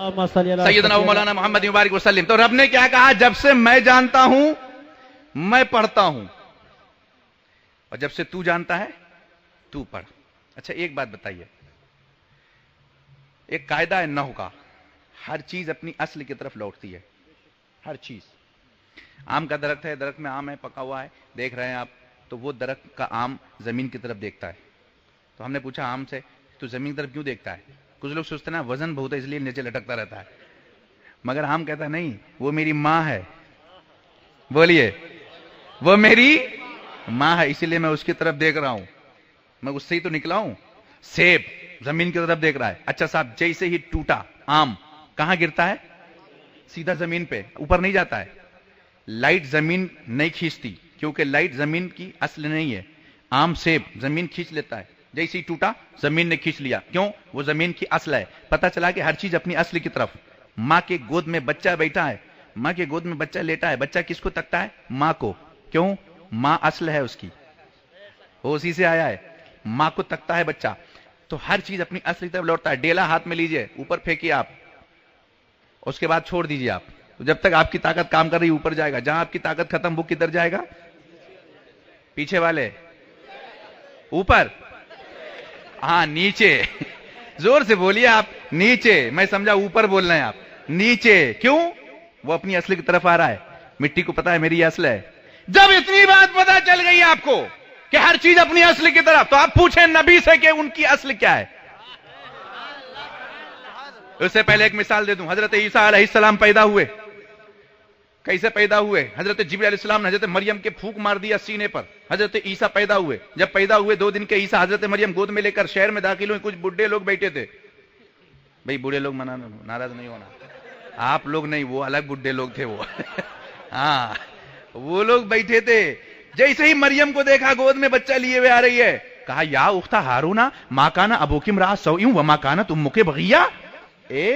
سیدنا و مولانا محمد مبارک وسلم. تو رب نے کیا کہا؟ جب سے میں جانتا ہوں میں پڑھتا ہوں، اور جب سے تو جانتا ہے تو پڑھ. اچھا ایک بات بتائیے، ایک قاعدہ ہے نحو کا، ہر چیز اپنی اصل کی طرف لوٹتی ہے. ہر چیز. آم کا درخت ہے، درخت میں آم ہے، پکا ہوا ہے، دیکھ رہے ہیں آپ، تو وہ درخت کا آم زمین کی طرف دیکھتا ہے. تو ہم نے پوچھا آم سے تو زمین کی طرف کیوں دیکھتا ہے؟ کچھ لوگ سوچتے ہیں نا وزن بہت ہے اس لیے نیچے لٹکتا رہتا ہے، مگر آم کہتا ہے نہیں، وہ میری ماں ہے. بولیے، وہ میری ماں ہے، اسی لیے میں اس کی طرف دیکھ رہا ہوں، میں اس سے ہی تو نکلا ہوں. سیب زمین کی طرف دیکھ رہا ہے. اچھا صاحب، جیسے ہی ٹوٹا آم کہاں گرتا ہے؟ سیدھا زمین پہ، اوپر نہیں جاتا ہے. لائٹ زمین نہیں کھینچتی کیونکہ لائٹ زمین کی اصل نہیں ہے. آم سیب زمین کھینچ لیتا ہے، جیسے ہی ٹوٹا زمین نے کھینچ لیا. کیوں؟ وہ زمین کی اصل ہے. پتہ چلا کہ ہر چیز اپنی اصل کی طرف. ماں کے گود میں بچہ بیٹھا ہے، ماں کے گود میں بچہ لیٹا ہے، بچہ کس کو تکتا ہے؟ ماں کو. کیوں؟ ماں اصل ہے اس کی، وہ اسی سے آیا ہے. ماں کو تکتا ہے بچہ. تو ہر چیز اپنی اصل کی طرف لوٹتا ہے. ڈیلا ہاتھ میں لیجئے، اوپر پھینکیے آپ، اس کے بعد چھوڑ دیجئے آپ. جب تک آپ کی طاقت کام کر رہی اوپر جائے گا، جہاں آپ کی طاقت ختم وہ کدھر جائے گا؟ پیچھے والے اوپر، ہاں نیچے. زور سے بولیے آپ، نیچے. میں سمجھا اوپر بول رہے ہیں آپ. نیچے. کیوں؟ وہ اپنی اصل کی طرف آ رہا ہے. مٹی کو پتا ہے میری اصل ہے. جب اتنی بات پتا چل گئی آپ کو کہ ہر چیز اپنی اصل کی طرف، تو آپ پوچھیں نبی سے کہ ان کی اصل کیا ہے. اس سے پہلے ایک مثال دے دوں. حضرت عیسیٰ علیہ السلام پیدا ہوئے. کیسے پیدا ہوئے؟ حضرت جبریل علیہ السلام نے حضرت مریم کے پھونک مار دیا سینے پر. حضرت عیسیٰ پیدا ہوئے. جب پیدا ہوئے 2 دن کے عیسیٰ حضرت مریم گود میں لے کر شہر میں داخل ہوئے. کچھ بڈھے لوگ بیٹھے تھے. بھئی بوڑھے لوگ ناراض نہیں ہونا، آپ لوگ نہیں، وہ الگ بڈھے لوگ تھے وہ. ہاں وہ لوگ بیٹھے تھے. جیسے ہی مریم کو دیکھا گود میں بچہ لیے ہوئے آ رہی ہے، کہا یا اختہ ہارونا ما کان ابوکی امرأ سوء وما کانت امک بغیہ. اے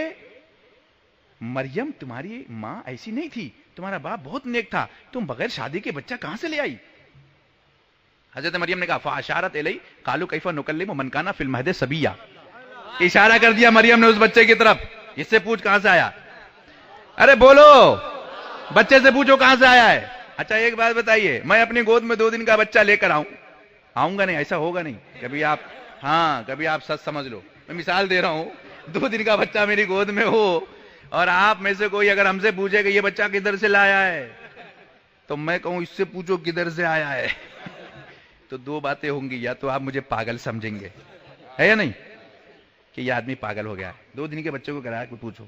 مریم، تمہاری ماں ایسی نہیں تھی، تمہارا باپ بہت نیک تھا، تم بغیر شادی کے بچہ کہاں سے لے آئی؟ حضرت مریم نے کہا فاشارت الی قالوا کیف نکلم من کان فی المہد صبیا. اشارہ کر دیا مریم نے اس بچے کی طرف. اس سے پوچھ کہاں سے آیا؟ ارے بولو، بچے سے پوچھو کہاں سے آیا ہے. اچھا ایک بات بتائیے، میں اپنی گود میں 2 دن کا بچہ لے کر آؤں گا نہیں؟ ایسا ہوگا نہیں. کبھی آپ سچ سمجھ لو. میں مثال دے رہا ہوں. 2 دن کا بچہ میری گود میں ہو اور آپ میں سے کوئی اگر ہم سے پوچھے کہ یہ بچہ کدھر سے لایا ہے، تو میں کہوں اس سے پوچھو کدھر سے آیا ہے. تو 2 باتیں ہوں گی، یا تو آپ مجھے پاگل سمجھیں گے، ہے یا نہیں، کہ یہ آدمی پاگل ہو گیا ہے، 2 دن کے بچے کو کرایا کہ پوچھو،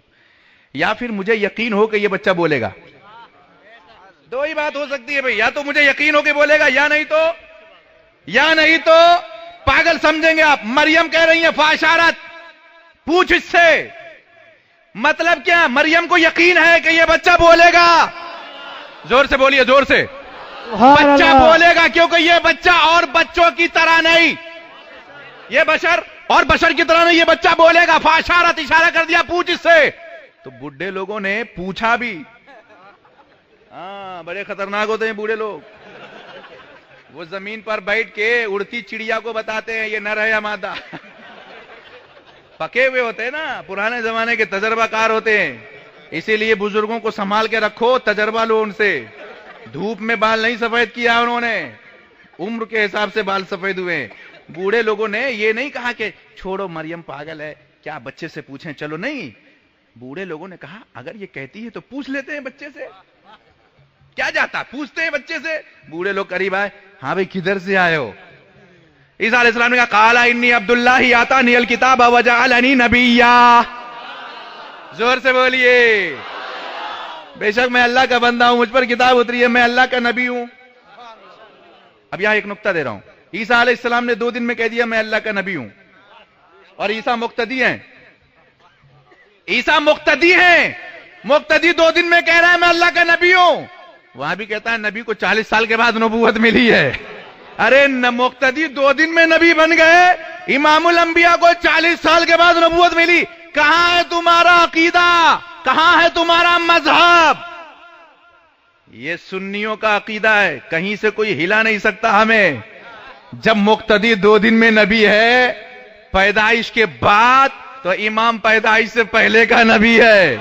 یا پھر مجھے یقین ہو کہ یہ بچہ بولے گا. 2 ہی بات ہو سکتی ہے بھئی، یا تو مجھے یقین ہو کہ بولے گا، یا نہیں تو پاگل سمجھیں گے آپ. مریم کہہ رہی ہیں فاشارت، پوچھ اس سے. مطلب کیا؟ مریم کو یقین ہے کہ یہ بچہ بولے گا. زور سے بولیے، زور سے. بچہ بولے گا کیونکہ یہ بچہ اور بچوں کی طرح نہیں، یہ بشر اور بشر کی طرح نہیں، یہ بچہ بولے گا. فاشارت، اشارہ کر دیا، پوچھ اس سے. تو بڈھے لوگوں نے پوچھا بھی. ہاں بڑے خطرناک ہوتے ہیں بوڑھے لوگ. وہ زمین پر بیٹھ کے اڑتی چڑیا کو بتاتے ہیں یہ نر ہے یا مادہ. پکے ہوئے ہوتے ہیں نا، پرانے زمانے کے تجربہ کار ہوتے ہیں. اسی لیے بزرگوں کو سنبھال کے رکھو، تجربہ لو ان سے. دھوپ میں بال نہیں سفید کیا انہوں نے، عمر کے حساب سے بال سفید ہوئے. بوڑھے لوگوں نے یہ نہیں کہا کہ چھوڑو مریم پاگل ہے، کیا بچے سے پوچھیں، چلو نہیں. بوڑھے لوگوں نے کہا اگر یہ کہتی ہے تو پوچھ لیتے ہیں بچے سے، کیا جاتا، پوچھتے ہیں بچے سے. بوڑھے لوگ قریب آئے. ہاں بھئی کدھر سے آئے ہو؟ عیسیٰ علیہ السلام نے کہا قال انی عبد اللہ آتانی الکتاب وجعلنی نبیا. زور سے بولیے. بے شک میں اللہ کا بندہ ہوں، مجھ پر کتاب اتری ہے، میں اللہ کا نبی ہوں. اب یہاں ایک نقطہ دے رہا ہوں. عیسیٰ علیہ السلام نے 2 دن میں کہہ دیا میں اللہ کا نبی ہوں، اور عیسیٰ مقتدی ہیں. عیسیٰ مقتدی ہیں، مقتدی 2 دن میں کہہ رہا ہے میں اللہ کا نبی ہوں. وہاں بھی کہتا ہے نبی کو 40 سال کے بعد نبوت ملی ہے. ارے مقتدی 2 دن میں نبی بن گئے، امام الانبیاء کو 40 سال کے بعد نبوت ملی. کہاں ہے تمہارا عقیدہ؟ کہاں ہے تمہارا مذہب؟ یہ سنیوں کا عقیدہ ہے، کہیں سے کوئی ہلا نہیں سکتا ہمیں. جب مقتدی 2 دن میں نبی ہے پیدائش کے بعد، تو امام پیدائش سے پہلے کا نبی ہے.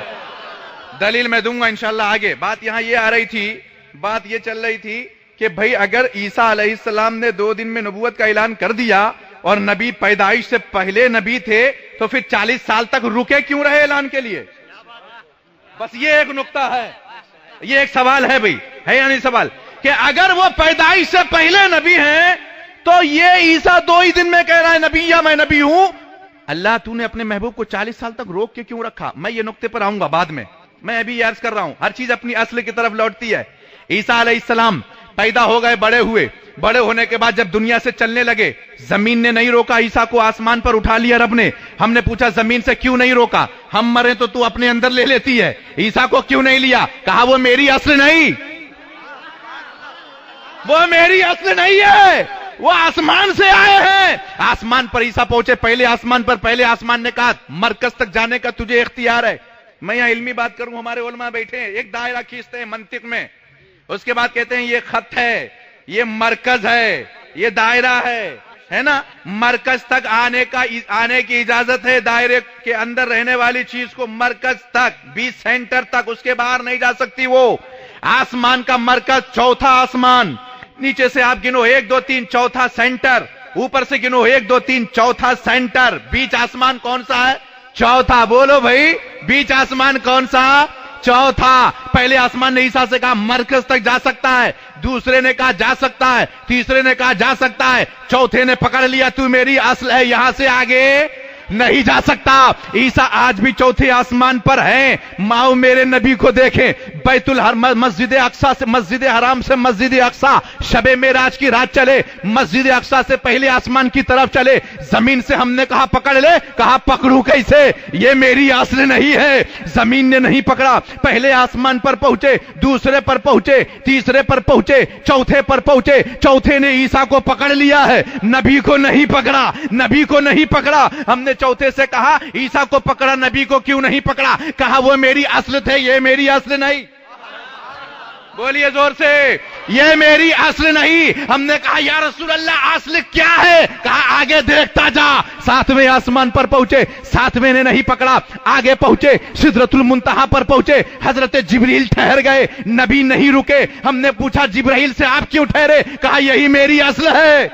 دلیل میں دوں گا انشاءاللہ آگے. بات یہاں یہ آ رہی تھی, بات یہ چل رہی تھی کہ بھئی اگر عیسیٰ علیہ السلام نے 2 دن میں نبوت کا اعلان کر دیا اور نبی پیدائش سے پہلے نبی تھے تو پھر 40 سال تک رکے کیوں رہے اعلان کے لیے؟ بس یہ ایک نقطہ ہے, یہ ایک سوال ہے بھئی, ہے یا نہیں سوال, کہ اگر وہ پیدائش سے پہلے نبی ہیں تو یہ عیسیٰ 2 ہی دن میں کہہ رہا ہے نبی یا میں نبی ہوں, اللہ تو نے اپنے محبوب کو 40 سال تک روک کے کیوں رکھا؟ میں یہ نقطے پر آؤں گا بعد میں ابھی عرض کر رہا ہوں, ہر چیز اپنی اصل کی طرف لوٹتی ہے. عیسیٰ علیہ السلام پیدا ہو گئے, بڑے ہوئے, بڑے ہونے کے بعد جب دنیا سے چلنے لگے, زمین نے نہیں روکا عیسیٰ کو, آسمان پر اٹھا لیا رب نے. ہم نے پوچھا زمین سے کیوں نہیں روکا؟ ہم مرے تو اپنے اندر لے لیتی ہے, عیسیٰ کو کیوں نہیں لیا؟ کہا وہ میری اصل نہیں, وہ میری اصل نہیں ہے, وہ آسمان سے آئے ہیں. آسمان پر عیسیٰ پہنچے, پہلے آسمان نے کہا مرکز تک جانے کا تجھے اختیار ہے. میں یہاں علمی بات کروں, ہمارے علماء بیٹھے ہیں, ایک دائرہ کھینچتے ہیں منطق میں, اس کے بعد کہتے ہیں یہ خط ہے, یہ مرکز ہے, یہ دائرہ ہے نا, مرکز تک آنے کی اجازت ہے, دائرے کے اندر رہنے والی چیز کو مرکز تک, 20 سینٹر تک, اس کے باہر نہیں جا سکتی. وہ آسمان کا مرکز, چوتھا آسمان, نیچے سے آپ گنو 1 2 3 چوتھا سینٹر, اوپر سے گنو 1 2 3 چوتھا سینٹر, بیچ آسمان کون سا ہے؟ چوتھا. بولو بھائی, بیچ آسمان کون سا؟ چوتھا. پہلے آسمان نے عیسیٰ سے کہا مرکز تک جا سکتا ہے, دوسرے نے کہا جا سکتا ہے, تیسرے نے کہا جا سکتا ہے, چوتھے نے پکڑ لیا تو میری اصل ہے, یہاں سے آگے نہیں جا سکتا. عیسیٰ آج بھی چوتھے آسمان پر ہیں. ماؤ میرے نبی کو دیکھیں, بیت الحرم, مسجد اقصی سے, مسجد حرام سے مسجد اقصی, شب معراج کی رات چلے, مسجد اقصی سے پہلے آسمان کی طرف چلے. زمین سے ہم نے کہا پکڑ لے, کہا پکڑوں کیسے؟ یہ میری اصل نہیں ہے. زمین نے نہیں پکڑا, پہلے آسمان پر پہنچے, دوسرے پر پہنچے, تیسرے پر پہنچے, چوتھے پر پہنچے, چوتھے نے عیسیٰ کو پکڑ لیا ہے, نبی کو نہیں پکڑا, نبی کو نہیں پکڑا. ہم نے چوتھے سے کہا عیسیٰ کو پکڑا, نبی کو کیوں نہیں پکڑا؟ کہا وہ میری اصل تھے, یہ میری اصل نہیں. بولیے زور سے, یہ میری اصل نہیں. ہم نے کہا یا رسول اللہ اصل کیا ہے؟ کہا آگے دیکھتا جا. 7ویں آسمان پر پہنچے, 7ویں نے نہیں پکڑا, آگے پہنچے, سدرۃ المنتہا پر پہنچے, حضرت جبریل ٹھہر گئے, نبی نہیں رکے. ہم نے پوچھا جبرائیل سے آپ کیوں ٹھہرے؟ کہا یہی میری اصل ہے,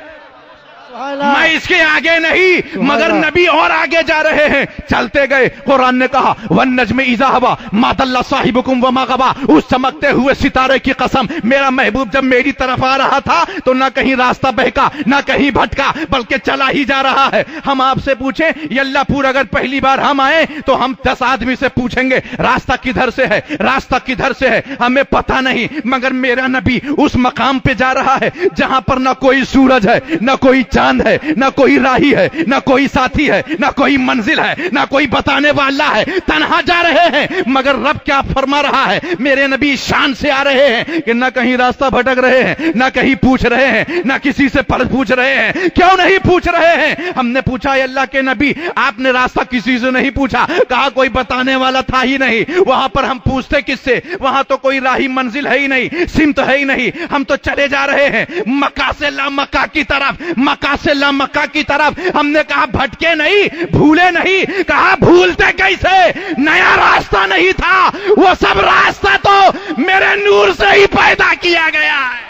میں اس کے آگے نہیں. مگر نبی اور آگے جا رہے ہیں, چلتے گئے. قرآن نے کہا وَالنَّجْمِ إِذَا هَوَىٰ مَا ضَلَّ صَاحِبُكُمْ وَمَا غَوَىٰ, اس چمکتے ہوئے ستارے کی قسم, میرا محبوب جب میری طرف آ رہا تھا تو نہ کہیں راستہ بہکا, نہ کہیں بھٹکا, بلکہ چلا ہی جا رہا ہے. ہم آپ سے پوچھیں یا اللہ پور, اگر پہلی بار ہم آئیں تو ہم 10 آدمی سے پوچھیں گے راستہ کدھر سے ہے, راستہ کدھر سے ہے, ہمیں پتہ نہیں. مگر میرا نبی اس مقام پہ جا رہا ہے جہاں پر نہ کوئی سورج ہے, نہ کوئی چاند ہے, نہ کوئی راہی ہے, نہ کوئی ساتھی ہے, نہ کوئی منزل ہے, نہ کوئی بتانے والا ہے, تنہا جا رہے ہیں. مگر رب کیا فرما رہا ہے؟ میرے نبی شان سے آ رہے ہیں کہ نہ کہیں راستہ بھٹک رہے ہیں, نہ کہیں پوچھ رہے ہیں, نہ کسی سے پوچھ رہے ہیں. کیوں نہیں پوچھ رہے ہیں؟ ہم نے پوچھا اے اللہ کے نبی, آپ نے راستہ کسی سے نہیں پوچھا؟ کہا کوئی بتانے والا تھا ہی نہیں. وہاں پر ہم پوچھتے کس سے؟ وہاں تو کوئی راہی منزل ہے ہی نہیں, سمت ہے ہی نہیں. ہم تو چلے جا رہے ہیں مکہ سے لا مکہ کی طرف, مکہ سے لا مکہ کی طرف. ہم نے کہا بھٹکے نہیں, بھولے نہیں. کہا بھولتے کیسے؟ نیا راستہ نہیں تھا, وہ سب راستہ تو میرے نور سے ہی پیدا کیا گیا ہے.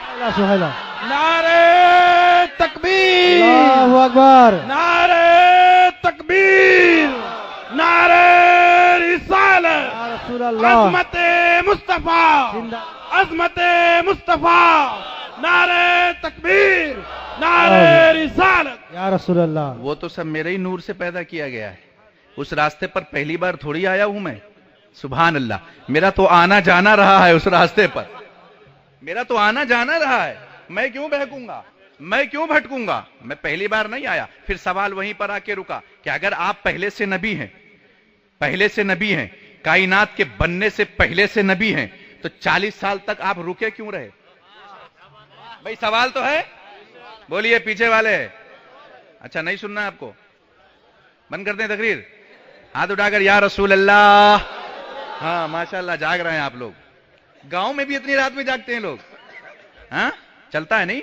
نعرہ تکبیر, اللہ اکبر, نعرہ تکبیر, نعرہ رسالت, رسول اللہ, عظمت مصطفیٰ, عظمت مصطفیٰ, نعرہ تکبیر, نعرہ رسالت. یا رسول اللہ. وہ تو سب میرے ہی نور سے پیدا کیا گیا ہے. اس راستے پر پہلی بار تھوڑی آیا ہوں میں. سبحان اللہ, میرا تو آنا جانا رہا ہے اس راستے پر, میرا تو آنا جانا رہا ہے. میں کیوں بہکوں گا, میں کیوں بھٹکوں گا؟ میں پہلی بار نہیں آیا. پھر سوال وہیں پر آ کے رکا کہ اگر آپ پہلے سے نبی ہیں, پہلے سے نبی ہیں, کائنات کے بننے سے پہلے سے نبی ہیں, تو 40 سال تک آپ رکے کیوں رہے؟ بھائی سوال تو ہے, بولیے پیچھے والے. اچھا نہیں سننا آپ کو, بند کر دیں تقریر. ہاتھ اٹھا کر یا رسول اللہ. ہاں ماشاءاللہ جاگ رہے ہیں آپ لوگ. گاؤں میں بھی اتنی رات میں جاگتے ہیں لوگ, ہاں چلتا ہے نہیں؟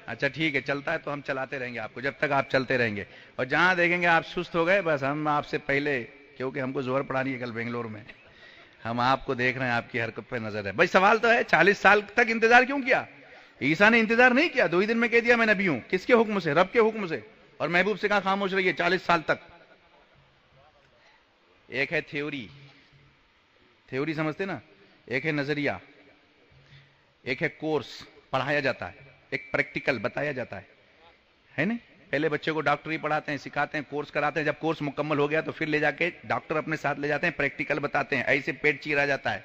اچھا ٹھیک ہے، چلتا ہے تو ہم چلاتے رہیں گے آپ کو جب تک آپ چلتے رہیں گے، اور جہاں دیکھیں گے آپ سست ہو گئے بس ہم آپ سے پہلے، کیونکہ ہم کو زہر پڑھانی ہے کل بنگلور میں، ہم آپ کو دیکھ رہے ہیں، آپ کی حرکت پہ نظر ہے۔ بھائی سوال تو ہے 40 سال تک انتظار کیوں کیا؟ عیسیٰ نے انتظار نہیں کیا، 2 ہی دن میں کہہ دیا میں نبی ہوں۔ کس کے حکم سے؟ رب کے حکم سے، اور محبوب سے کہا خاموش رہیے 40 سال تک۔ ایک ہے تھیوری سمجھتے نا، ایک ہے نظریہ، ایک ہے کورس پڑھایا جاتا ہے، ایک پریکٹیکل بتایا جاتا ہے نا۔ پہلے بچے کو ڈاکٹری پڑھاتے ہیں، سکھاتے ہیں، کورس کراتے ہیں، جب کورس مکمل ہو گیا تو پھر لے جا کے ڈاکٹر اپنے ساتھ لے جاتے ہیں، پریکٹیکل بتاتے ہیں، ایسے پیٹ چیرا جاتا ہے،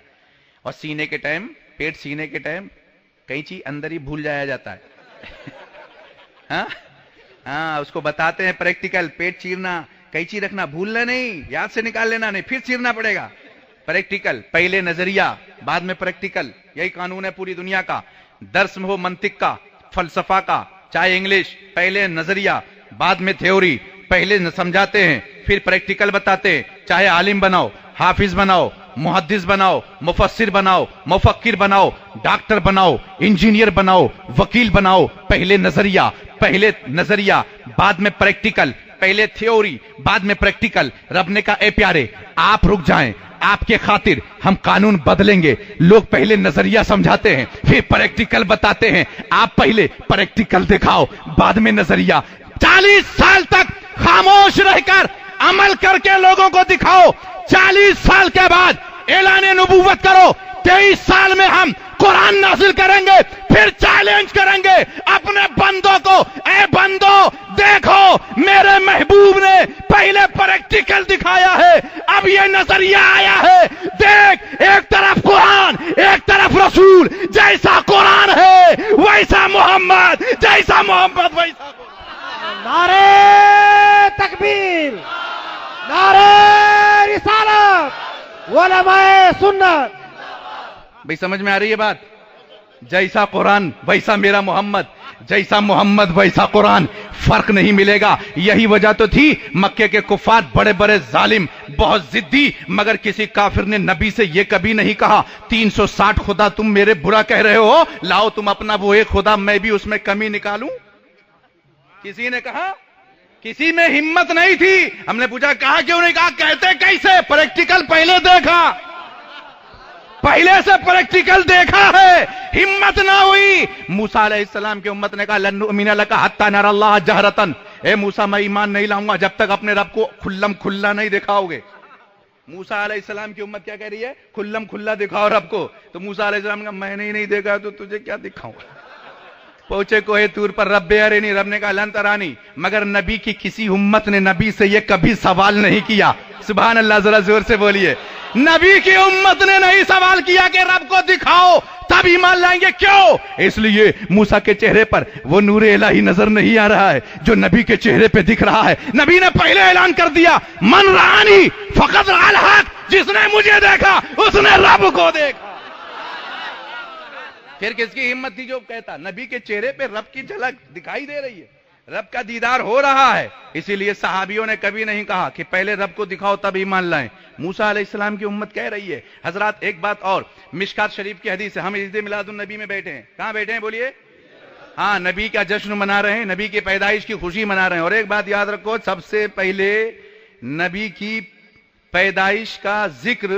اور سینے کے ٹائم قینچی اندر ہی بھول جایا جاتا ہے۔ ہاں اس کو بتاتے ہیں پریکٹیکل، پیٹ چیرنا، قینچی رکھنا، بھولنا نہیں، یاد سے نکال لینا نہیں، پھر چیرنا پڑے گا۔ پریکٹیکل، پہلے نظریہ بعد میں پریکٹیکل، یہی قانون ہے پوری دنیا کا۔ درس میں ہو منطق کا، فلسفہ کا، چاہے انگلش، پہلے نظریہ بعد میں تھیوری، پہلے سمجھاتے ہیں پھر پریکٹیکل بتاتے ہیں۔ چاہے عالم بناؤ، حافظ بناؤ، محدث بناؤ، مفسر بناؤ، مفکر بناؤ، ڈاکٹر بناؤ، انجینئر بناؤ، وکیل بناؤ، پہلے نظریہ بعد میں پریکٹیکل، پہلے تھیوری بعد میں پریکٹیکل۔ رب نے کہا اے پیارے آپ رک جائیں، آپ کے خاطر ہم قانون بدلیں گے۔ لوگ پہلے نظریہ سمجھاتے ہیں پھر پریکٹیکل بتاتے ہیں، آپ پہلے پریکٹیکل دکھاؤ بعد میں نظریہ۔ 40 سال تک خاموش رہ کر عمل کر کے لوگوں کو دکھاؤ، 40 سال کے بعد اعلان نبوت کرو، 23 سال میں ہم قرآن نازل کریں گے، پھر چیلنج کریں گے اپنے بندوں کو، اے بندو دیکھو میرے محبوب نے پہلے پریکٹیکل دکھایا ہے، اب یہ نظریہ آیا ہے، دیکھ ایک طرف قرآن ایک طرف رسول، جیسا قرآن ہے ویسا محمد، جیسا محمد ویسا قرآن۔ نعرہ تکبیر، نعرہ رسالت، علماء سنت۔ بھئی سمجھ میں آ رہی ہے بات؟ جیسا قرآن ویسا میرا محمد، جیسا محمد ویسا قرآن، فرق نہیں ملے گا۔ یہی وجہ تو تھی مکے کے کفار بڑے بڑے ظالم، بہت ضدی، مگر کسی کافر نے نبی سے یہ کبھی نہیں کہا 360 خدا تم میرے برا کہہ رہے ہو، لاؤ تم اپنا وہ ایک خدا میں بھی اس میں کمی نکالوں۔ کسی نے کہا؟ کسی میں ہمت نہیں تھی۔ ہم نے پوچھا کہا کیوں نہیں؟ کہا کہتے کیسے؟ پریکٹیکل پہلے دیکھا، پہلے سے پریکٹیکل دیکھا ہے، ہمت نہ ہوئی۔ موسیٰ علیہ السلام کی امت نے کہا لن نؤمن لک حتی نری اللہ جہرۃ، اے موسیٰ میں ایمان نہیں لاؤں گا جب تک اپنے رب کو کھلم کھلا نہیں دکھاؤ گے۔ موسیٰ علیہ السلام کی امت کیا کہہ رہی ہے؟ کھلم کھلا دکھاؤ رب کو۔ تو موسیٰ علیہ السلام نے کہا میں نے ہی نہیں دیکھا تو تجھے کیا دکھاؤں؟ پہنچے کوہ طور پر، رب ارنی، رب نے کہا لن ترانی، مگر نبی کی کسی امت نے نبی سے یہ کبھی سوال نہیں کیا۔ سبحان اللہ، ذرا زور سے بولیے۔ نبی کی امت نے نہیں سوال کیا کہ رب کو دکھاؤ تب ایمان لائیں گے، کیوں؟ اس لیے موسیٰ کے چہرے پر وہ نور الہی نظر نہیں آ رہا ہے جو نبی کے چہرے پہ دکھ رہا ہے۔ نبی نے پہلے اعلان کر دیا من رآنی فقد رأى الحق، جس نے مجھے دیکھا اس نے رب کو دیکھا۔ پھر کس کی ہمت تھی جو کہتا؟ نبی کے چہرے پہ رب کی جھلک دکھائی دے رہی ہے، رب کا دیدار ہو رہا ہے۔ اسی لیے صحابیوں نے کبھی نہیں کہا کہ پہلے رب کو دکھاؤ تب ایمان لائیں۔ موسیٰ علیہ السلام کی امت کہہ رہی ہے۔ حضرات ایک بات اور، مشکات شریف کی حدیث ہے، ہم عید میلاد النبی میں بیٹھے ہیں۔ کہاں بیٹھے ہیں بولیے؟ ہاں، نبی کا جشن منا رہے ہیں، نبی کی پیدائش کی خوشی منا رہے ہیں۔ اور ایک بات یاد رکھو، سب سے پہلے نبی کی پیدائش کا ذکر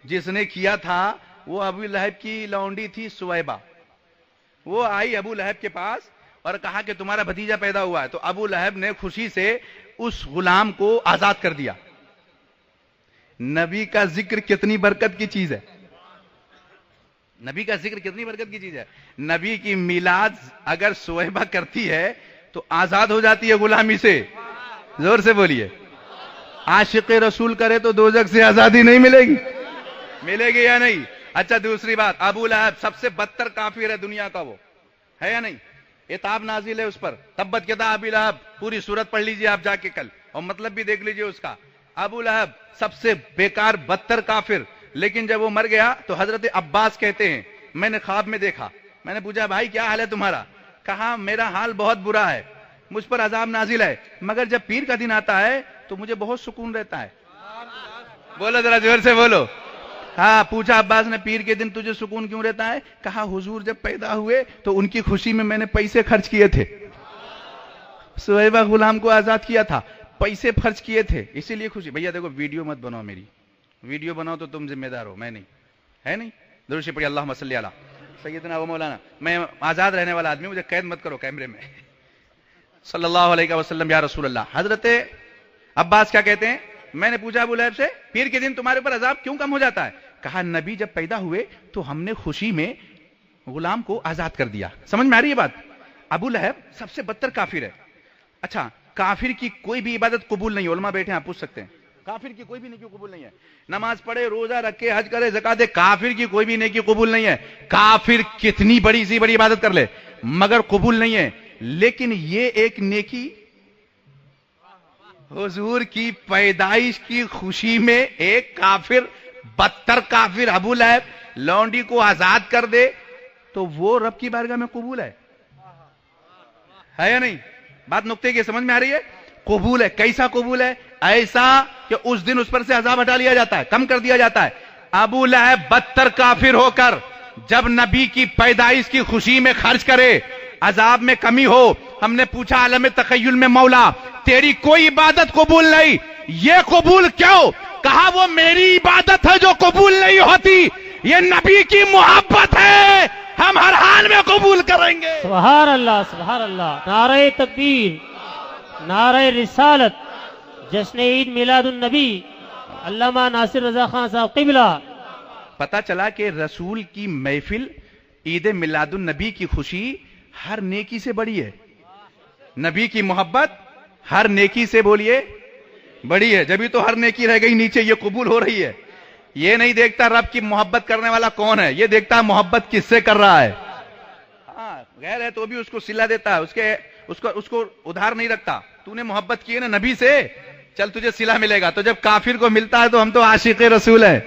جس نے کیا تھا وہ ابو لہب کی لونڈی تھی سویبہ۔ وہ آئی ابو لہب کے پاس اور کہا کہ تمہارا بھتیجا پیدا ہوا ہے، تو ابو لہب نے خوشی سے اس غلام کو آزاد کر دیا۔ نبی کا ذکر کتنی برکت کی چیز ہے، نبی کا ذکر کتنی برکت کی چیز ہے۔ نبی کی میلاد اگر سویبہ کرتی ہے تو آزاد ہو جاتی ہے غلامی سے۔ زور سے بولیے۔ عاشق رسول کرے تو دوزخ سے آزادی نہیں ملے گی؟ ملے گی یا نہیں؟ اچھا دوسری بات، ابو لہب سب سے بدتر کافر ہے دنیا کا، وہ ہے یا نہیں؟ عتاب نازل ہے اس پر، تبت یدا ابی لہب، پوری سورت پڑھ لیجئے آپ جا کے کل، اور مطلب بھی دیکھ لیجئے اس کا۔ ابو لہب سب سے بیکار بدتر کافر، لیکن جب وہ مر گیا تو حضرت عباس کہتے ہیں میں نے خواب میں دیکھا، میں نے پوچھا بھائی کیا حال ہے تمہارا؟ کہا میرا حال بہت برا ہے، مجھ پر عذاب نازل ہے، مگر جب پیر کا دن آتا ہے تو مجھے بہت سکون رہتا ہے۔ بولو ذرا زور سے بولو۔ ہاں پوچھا عباس نے پیر کے دن تجھے سکون کیوں رہتا ہے؟ کہا حضور جب پیدا ہوئے تو ان کی خوشی میں نے پیسے خرچ کیے تھے، سہیبہ غلام کو آزاد کیا تھا، پیسے خرچ کیے تھے، اسی لیے خوشی۔ بھیا دیکھو ویڈیو مت بناؤ، میری ویڈیو بناؤ تو تم ذمہ دار ہو، میں نہیں، ہے نہیں؟ درود شریف پڑھی اللہم صلی علی سیدنا و مولانا۔ میں آزاد رہنے والا آدمی، مجھے قید مت کرو کیمرے میں۔ صلی اللہ علیہ وسلم یا رسول اللہ۔ حضرت عباس کیا کہتے ہیں؟ میں نے پوچھا ابو لہب سے پیر کے دن تمہارے اوپر عذاب کیوں کم ہو جاتا ہے؟ کہا نبی جب پیدا ہوئے تو ہم نے خوشی میں غلام کو آزاد کر دیا۔ سمجھ میں آ رہی ہے بات؟ ابو لہب سب سے بدتر کافر ہے۔ اچھا کافر کی کوئی بھی عبادت قبول نہیں، علماء بیٹھے ہیں آپ پوچھ سکتے ہیں، کافر کی کوئی بھی نیکی قبول نہیں ہے، نماز پڑھے، روزہ رکھے، حج کرے، زکات دے، کافر کی کوئی بھی نیکی قبول نہیں ہے، کافر کتنی بڑی سی بڑی عبادت کر لے مگر قبول نہیں ہے۔ لیکن یہ ایک نیکی حضور کی پیدائش کی خوشی میں ایک کافر، بدتر کافر ابو لہب لونڈی کو آزاد کر دے تو وہ رب کی بارگاہ میں قبول ہے یا نہیں؟ بات نقطے کی سمجھ میں آ رہی ہے؟ قبول ہے۔ کیسا قبول ہے؟ ایسا کہ اس دن اس پر سے عذاب ہٹا لیا جاتا ہے، کم کر دیا جاتا ہے۔ ابو لہب بدتر کافر ہو کر جب نبی کی پیدائش کی خوشی میں خرچ کرے عذاب میں کمی ہو، ہم نے پوچھا عالم تخیل میں مولا تیری کوئی عبادت قبول نہیں، یہ قبول کیوں؟ کہا وہ میری عبادت ہے جو قبول نہیں ہوتی، یہ نبی کی محبت ہے، ہم ہر حال میں قبول کریں گے۔ سبحان اللہ سبحان اللہ، نعرہ تکبیر، نعرہ رسالت، جشن عید میلاد النبی، علامہ ناصر رضا خان صاحب قبلہ۔ پتا چلا کہ رسول کی محفل عید میلاد النبی کی خوشی ہر نیکی سے بڑی ہے، نبی کی محبت ہر نیکی سے بولیے بڑی ہے، جبھی تو ہر نیکی رہ گئی نیچے، یہ قبول ہو رہی ہے۔ یہ نہیں دیکھتا رب کی محبت کرنے والا کون ہے، یہ دیکھتا محبت کس سے کر رہا ہے۔ ہاں غیر ہے تو بھی اس کو صلہ دیتا ہے، اس کو ادھار نہیں رکھتا۔ تو نے محبت کی ہے نا نبی سے، چل تجھے صلہ ملے گا۔ تو جب کافر کو ملتا ہے تو ہم تو عاشق رسول ہیں،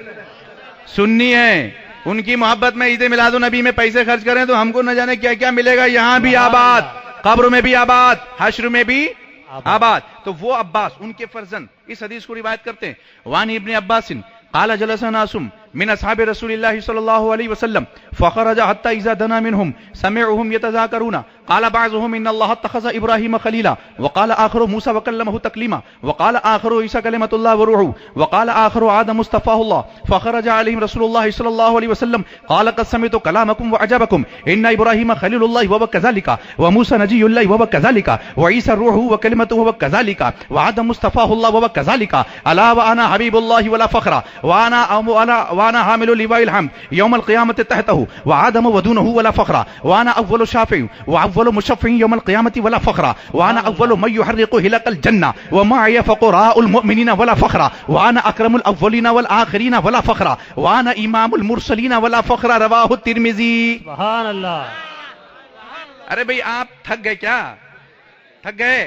سنی ہیں، ان کی محبت میں عید میلاد النبی میں پیسے خرچ کریں تو ہم کو نہ جانے کیا کیا ملے گا، یہاں بھی آباد، قبر میں بھی آباد، حشر میں بھی آباد۔ تو وہ عباس ان کے فرزند اس حدیث کو روایت کرتے ہیں، وان ابن عباس قال جلس ناس من اصحاب رسول الله صلى الله عليه وسلم فخرج حتى اذا دنا منهم سمعهم يتذاكرون قال بعضهم ان الله اتخذ ابراهيم خليلا وقال اخر موسى وكلمه تكليما وقال اخر عيسى كلمه الله وروحه وقال اخر آدم مصطفاه الله فخرج عليهم رسول الله صلى الله عليه وسلم قال قد سمعت كلامكم وعجبكم ان ابراهيم خليل الله وهو كذلك وموسى نجي الله وهو كذلك وعيسى روحه وكلمته وهو كذلك وآدم مصطفاه الله وهو كذلك الا وانا حبيب الله ولا فخر وانا حامل لواء الحمد يوم القيامة تحته وآدم ودونه ولا فخر وانا اول شافع واول مشفع يوم القيامة ولا فخر وانا اول من يحرق هلك الجنة ومعي فقراء المؤمنين ولا فخر وانا اكرم الاولين والاخرين ولا فخر وانا امام المرسلين ولا فخر رواه الترمذي۔ سبحان اللہ۔ ارے بھئی آپ تھک گئے کیا؟ تھک گئے؟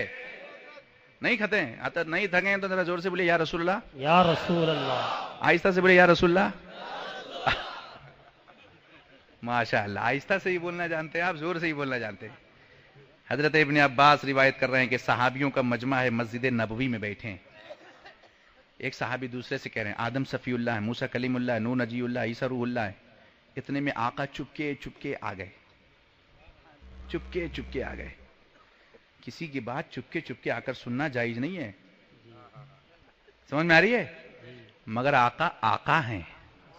نہیں کھتے ہیں؟ آتا نہیں تھکیں تو ذرا زور سے بولے یا رسول اللہ، یا رسول اللہ، آہستہ سے بولے یا رسول اللہ۔ ماشاء اللہ، آہستہ سے ہی بولنا جانتے ہیں آپ، زور سے ہی بولنا جانتے ہیں۔ حضرت ابن عباس روایت کر رہے ہیں کہ صحابیوں کا مجمع ہے، مسجد نبوی میں بیٹھے ہیں، ایک صحابی دوسرے سے کہہ رہے ہیں آدم صفی اللہ ہے، موسیٰ کلیم اللہ ہے، نوح نجی اللہ، عیسیٰ روح اللہ ہے۔ اتنے میں آقا چپکے چپکے آ گئے، چپکے چپکے آ گئے۔ کسی کی بات چپکے چپکے آ کر سننا جائز نہیں ہے، سمجھ میں آ رہی ہے؟ مگر آقا آقا ہیں،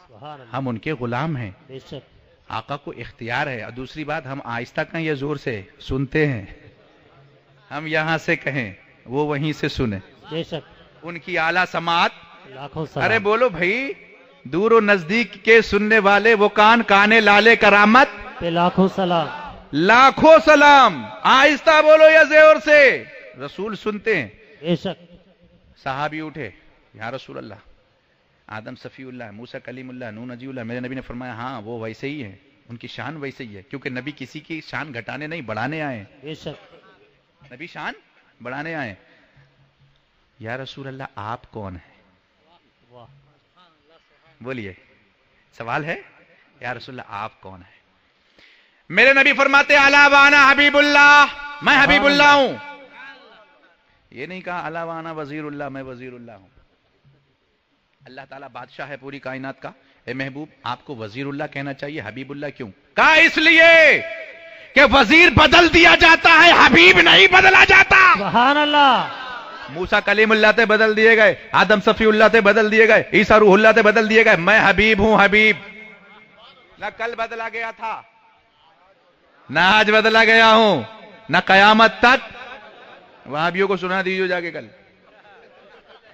سبحان اللہ، ہم ان کے غلام ہیں، بے شک، آقا کو اختیار ہے۔ اور دوسری بات ہم آہستہ کہیں یا زور سے سنتے ہیں، ہم یہاں سے کہیں وہ وہیں سے سنیں، بے شک، ان کی اعلیٰ سماعت۔ لاکھوں سلام۔ ارے بولو بھائی، دور و نزدیک کے سننے والے وہ کان کانے لالے کرامت، پہ لاکھوں سلام۔ لاکھوں سلام۔ آہستہ بولو یا زور سے، رسول سنتے ہیں۔ بے شک، صحابی اٹھے، یا رسول اللہ آدم صفی اللہ ہے، موسیٰ کلیم اللہ، نوح نجی اللہ۔ میرے نبی نے فرمایا ہاں وہ ویسے ہی ہیں، ان کی شان ویسے ہی ہے، کیونکہ نبی کسی کی شان گھٹانے نہیں بڑھانے آئے ہیں، بے شک، نبی شان بڑھانے آئے ہیں۔ یا رسول اللہ آپ کون ہیں؟ واہ، بولیے، سوال ہے، یا رسول اللہ آپ کون ہیں؟ میرے نبی فرماتے الا وانا حبیب اللہ، میں حبیب اللہ ہوں۔ یہ نہیں کہا الا وانا وزیر اللہ، میں وزیر اللہ ہوں۔ اللہ تعالیٰ بادشاہ ہے پوری کائنات کا، اے محبوب آپ کو وزیر اللہ کہنا چاہیے، حبیب اللہ کیوں؟ کہا اس لیے کہ وزیر بدل دیا جاتا ہے، حبیب نہیں بدلا جاتا۔ سبحان اللہ۔ موسیٰ کلیم اللہ تے بدل دیے گئے، آدم صفی اللہ تے بدل دیے گئے، عیسیٰ روح اللہ تے بدل دیے گئے، میں حبیب ہوں، حبیب نہ کل بدلا گیا تھا، نہ آج بدلا گیا ہوں، نہ قیامت تک۔ وہابیوں کو سنا دیجیے جا کے کل،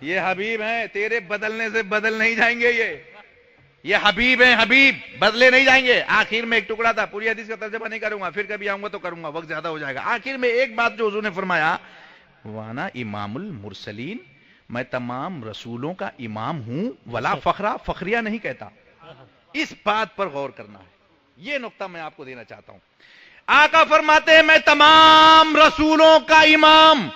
یہ حبیب ہیں، تیرے بدلنے سے بدل نہیں جائیں گے، یہ حبیب ہیں، حبیب بدلے نہیں جائیں گے۔ آخر میں ایک ٹکڑا تھا، پوری حدیث کا ترجمہ نہیں کروں گا، پھر کبھی آؤں گا تو کروں گا، وقت زیادہ ہو جائے گا۔ آخر میں ایک بات جو حضور نے فرمایا، وانا امام المرسلین، میں تمام رسولوں کا امام ہوں، ولا فخرا، فخریہ نہیں کہتا۔ اس بات پر غور کرنا ہے، یہ نقطہ میں آپ کو دینا چاہتا ہوں۔ آقا فرماتے ہیں میں تمام رسولوں کا امام،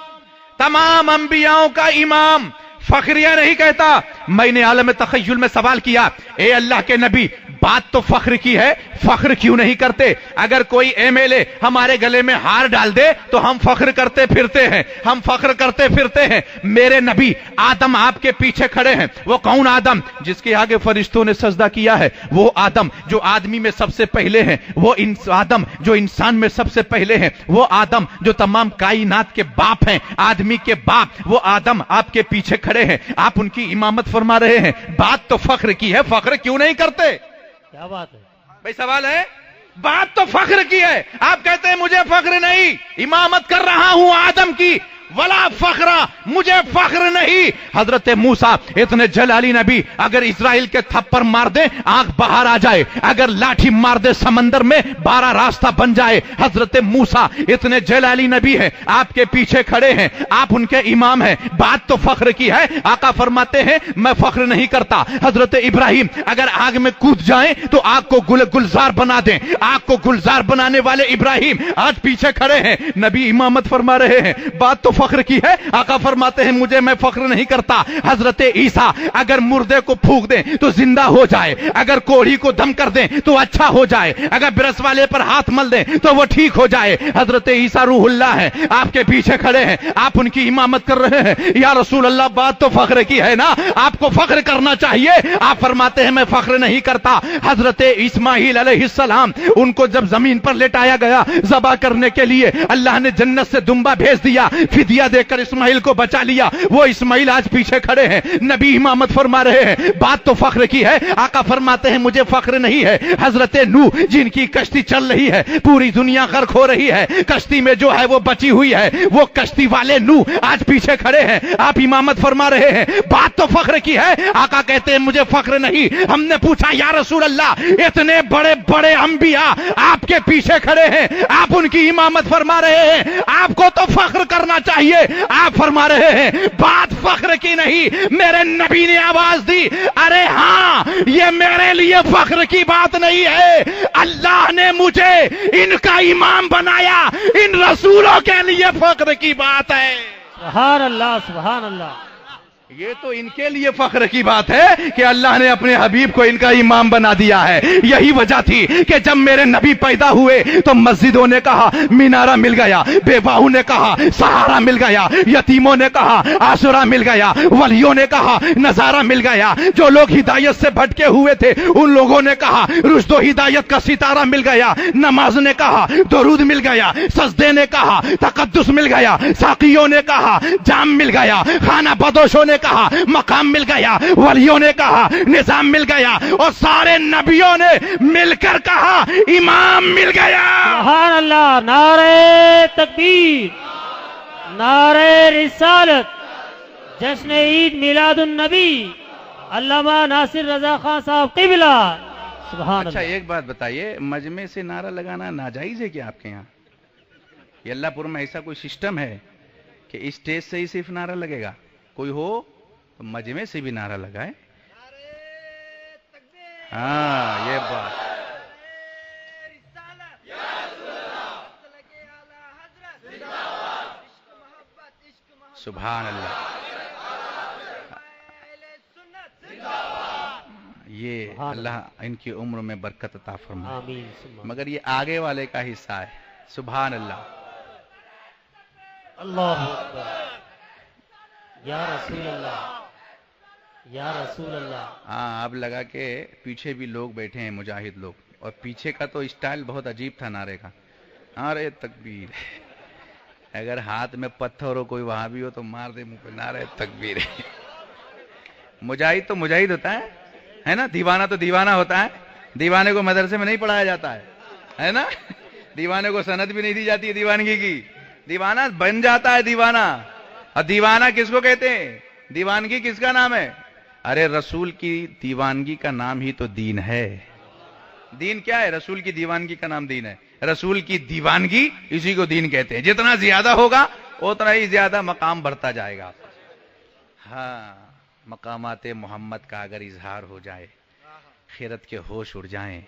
تمام انبیاءوں کا امام، فخریہ نہیں کہتا۔ میں نے عالم تخیل میں سوال کیا، اے اللہ کے نبی، بات تو فخر کی ہے، فخر کیوں نہیں کرتے؟ اگر کوئی ایم ایل اے ہمارے گلے میں ہار ڈال دے تو ہم فخر کرتے پھرتے ہیں، ہم فخر کرتے پھرتے ہیں۔ میرے نبی آدم آپ کے پیچھے کھڑے ہیں، وہ کون آدم؟ جس کے آگے فرشتوں نے سجدہ کیا ہے، وہ آدم جو آدمی میں سب سے پہلے ہیں، وہ آدم جو انسان میں سب سے پہلے ہیں، وہ آدم جو تمام کائنات کے باپ ہیں، آدمی کے باپ، وہ آدم آپ کے پیچھے کھڑے ہیں، آپ ان کی امامت فرما رہے ہیں۔ بات تو فخر کی ہے، فخر کیوں نہیں کرتے؟ کیا بات ہے بھائی، سوال ہے، بات تو فخر کی ہے، آپ کہتے ہیں مجھے فخر نہیں، امامت کر رہا ہوں آدم کی، ولا فخرا، مجھے فخر نہیں۔ حضرت موسیٰ اتنے جلالی نبی، اگر اسرائیل کے تھپڑ مار دے آنکھ باہر آ جائے، اگر لاٹھی مار دے سمندر میں 12 راستہ بن جائے۔ حضرت موسیٰ اتنے جلالی نبی ہیں، آپ کے پیچھے کھڑے ہیں، آپ ان کے امام ہیں، بات تو فخر کی ہے۔ آقا فرماتے ہیں میں فخر نہیں کرتا۔ حضرت ابراہیم اگر آگ میں کود جائیں تو آگ کو گلزار بنا دیں، آگ کو گلزار بنانے والے ابراہیم آج پیچھے کھڑے ہیں، نبی امامت فرما رہے ہیں، بات تو فخر کی ہے۔ آقا فرماتے ہیں مجھے، میں فخر نہیں کرتا۔ حضرت عیسیٰ اگر مردے کو پھونک دیں تو زندہ ہو جائے، اگر کوڑھی کو دم کر دیں تو اچھا ہو جائے، اگر برس والے پر ہاتھ مل دیں تو وہ ٹھیک ہو جائے۔ حضرت عیسیٰ روح اللہ ہے، آپ کے پیچھے کھڑے ہیں، آپ ان کی امامت کر رہے ہیں۔ یا رسول اللہ، بات تو فخر کی ہے نا، آپ کو فخر کرنا چاہیے۔ آپ فرماتے ہیں میں فخر نہیں کرتا۔ حضرت اسماعیل علیہ السلام، ان کو جب زمین پر لٹایا گیا ذبح کرنے کے لیے، اللہ نے جنت سے دمبا بھیج دیا، فدیہ دے کر اسماعیل کو بچا لیا۔ وہ اسماعیل آج پیچھے کھڑے ہیں، نبی امامت فرما رہے ہیں، بات تو فخر کی ہے۔ آقا فرماتے ہیں مجھے فخر نہیں ہے۔ حضرت نوح، جن کی کشتی چل رہی ہے، پوری دنیا غرق ہو رہی ہے، کشتی میں جو ہے وہ بچی ہوئی ہے، وہ کشتی والے نوح آج پیچھے کھڑے ہیں، آپ امامت فرما رہے ہیں، بات تو فخر کی ہے۔ آقا کہتے ہیں مجھے فخر نہیں۔ ہم نے پوچھا یا رسول اللہ، اتنے بڑے بڑے انبیاء آپ کے پیچھے کھڑے ہیں، آپ ان کی امامت فرما رہے ہیں، آپ کو تو فخر کرنا چاہیے۔ آپ فرما رہے ہیں بات فخر کی نہیں۔ میرے نبی نے آواز دی، ارے ہاں، یہ میرے لیے فخر کی بات نہیں ہے، اللہ نے مجھے ان کا امام بنایا، ان رسولوں کے لیے فخر کی بات ہے۔ سبحان اللہ، سبحان اللہ۔ یہ تو ان کے لیے فخر کی بات ہے کہ اللہ نے اپنے حبیب کو ان کا امام بنا دیا ہے۔ یہی وجہ تھی کہ جب میرے نبی پیدا ہوئے تو مسجدوں نے کہا مینارہ مل گیا، بیواؤں نے کہا سہارا مل گیا، یتیموں نے کہا آسرا مل گیا، ولیوں نے کہا نظارہ مل گیا، جو لوگ ہدایت سے بھٹکے ہوئے تھے ان لوگوں نے کہا رشد و ہدایت کا ستارہ مل گیا، نماز نے کہا درود مل گیا، سجدے نے کہا تقدس مل گیا، ساقیوں نے کہا جام مل گیا، خانہ بدوشوں نے کہا مقام مل گیا، ولیوں نے کہا نظام مل گیا، اور سارے نبیوں نے مل کر کہا امام مل گیا۔ سبحان اللہ، نعرہ تکبیر، نعرہ رسالت، جشن عید میلاد النبی، علامہ ناصر رضا خان صاحب قبلہ۔ سبحان اچھا اللہ۔ ایک بات بتائیے، مجمع سے نعرہ لگانا ناجائز ہے کیا آپ کے یہاں؟ یہ اللہ پور میں ایسا کوئی سسٹم ہے کہ اسٹیج سے ہی صرف نعرہ لگے گا؟ کوئی ہو تو مجمع سے بھی نعرہ لگائے۔ ہاں یہ بات، سبحان اللہ، یہ اللہ ان کی عمر میں برکت عطا فرمائے۔ آمین ثم مگر یہ آگے والے کا حصہ ہے، سبحان اللہ۔ اللہ اکبر، یا رسول اللہ۔ یا رسول اللہ. ہاں اب لگا کہ پیچھے بھی لوگ بیٹھے ہیں مجاہد لوگ، اور پیچھے کا تو اسٹائل بہت عجیب تھا نعرے کا. نعرے تکبیر. اگر ہاتھ میں پتھر ہو کوئی وہاں بھی ہو تو مار دے منہ پہ. نعرے تکبیر. مجاہد تو مجاہد ہوتا ہے نا، دیوانہ تو دیوانہ ہوتا ہے. دیوانے کو مدرسے میں نہیں پڑھایا جاتا ہے نا. دیوانے کو سند بھی نہیں دی جاتی ہے دیوانگی کی. دیوانہ بن جاتا ہے دیوانہ. اور دیوانہ کس کو کہتے ہیں؟ دیوانگی کس کا نام ہے؟ ارے رسول کی دیوانگی کا نام ہی تو دین ہے. دین کیا ہے؟ رسول کی دیوانگی کا نام دین ہے. رسول کی دیوانگی اسی کو دین کہتے ہیں. جتنا زیادہ ہوگا اتنا ہی زیادہ مقام بڑھتا جائے گا. ہاں مقامات محمد کا اگر اظہار ہو جائے، خیرت کے ہوش اڑ جائیں،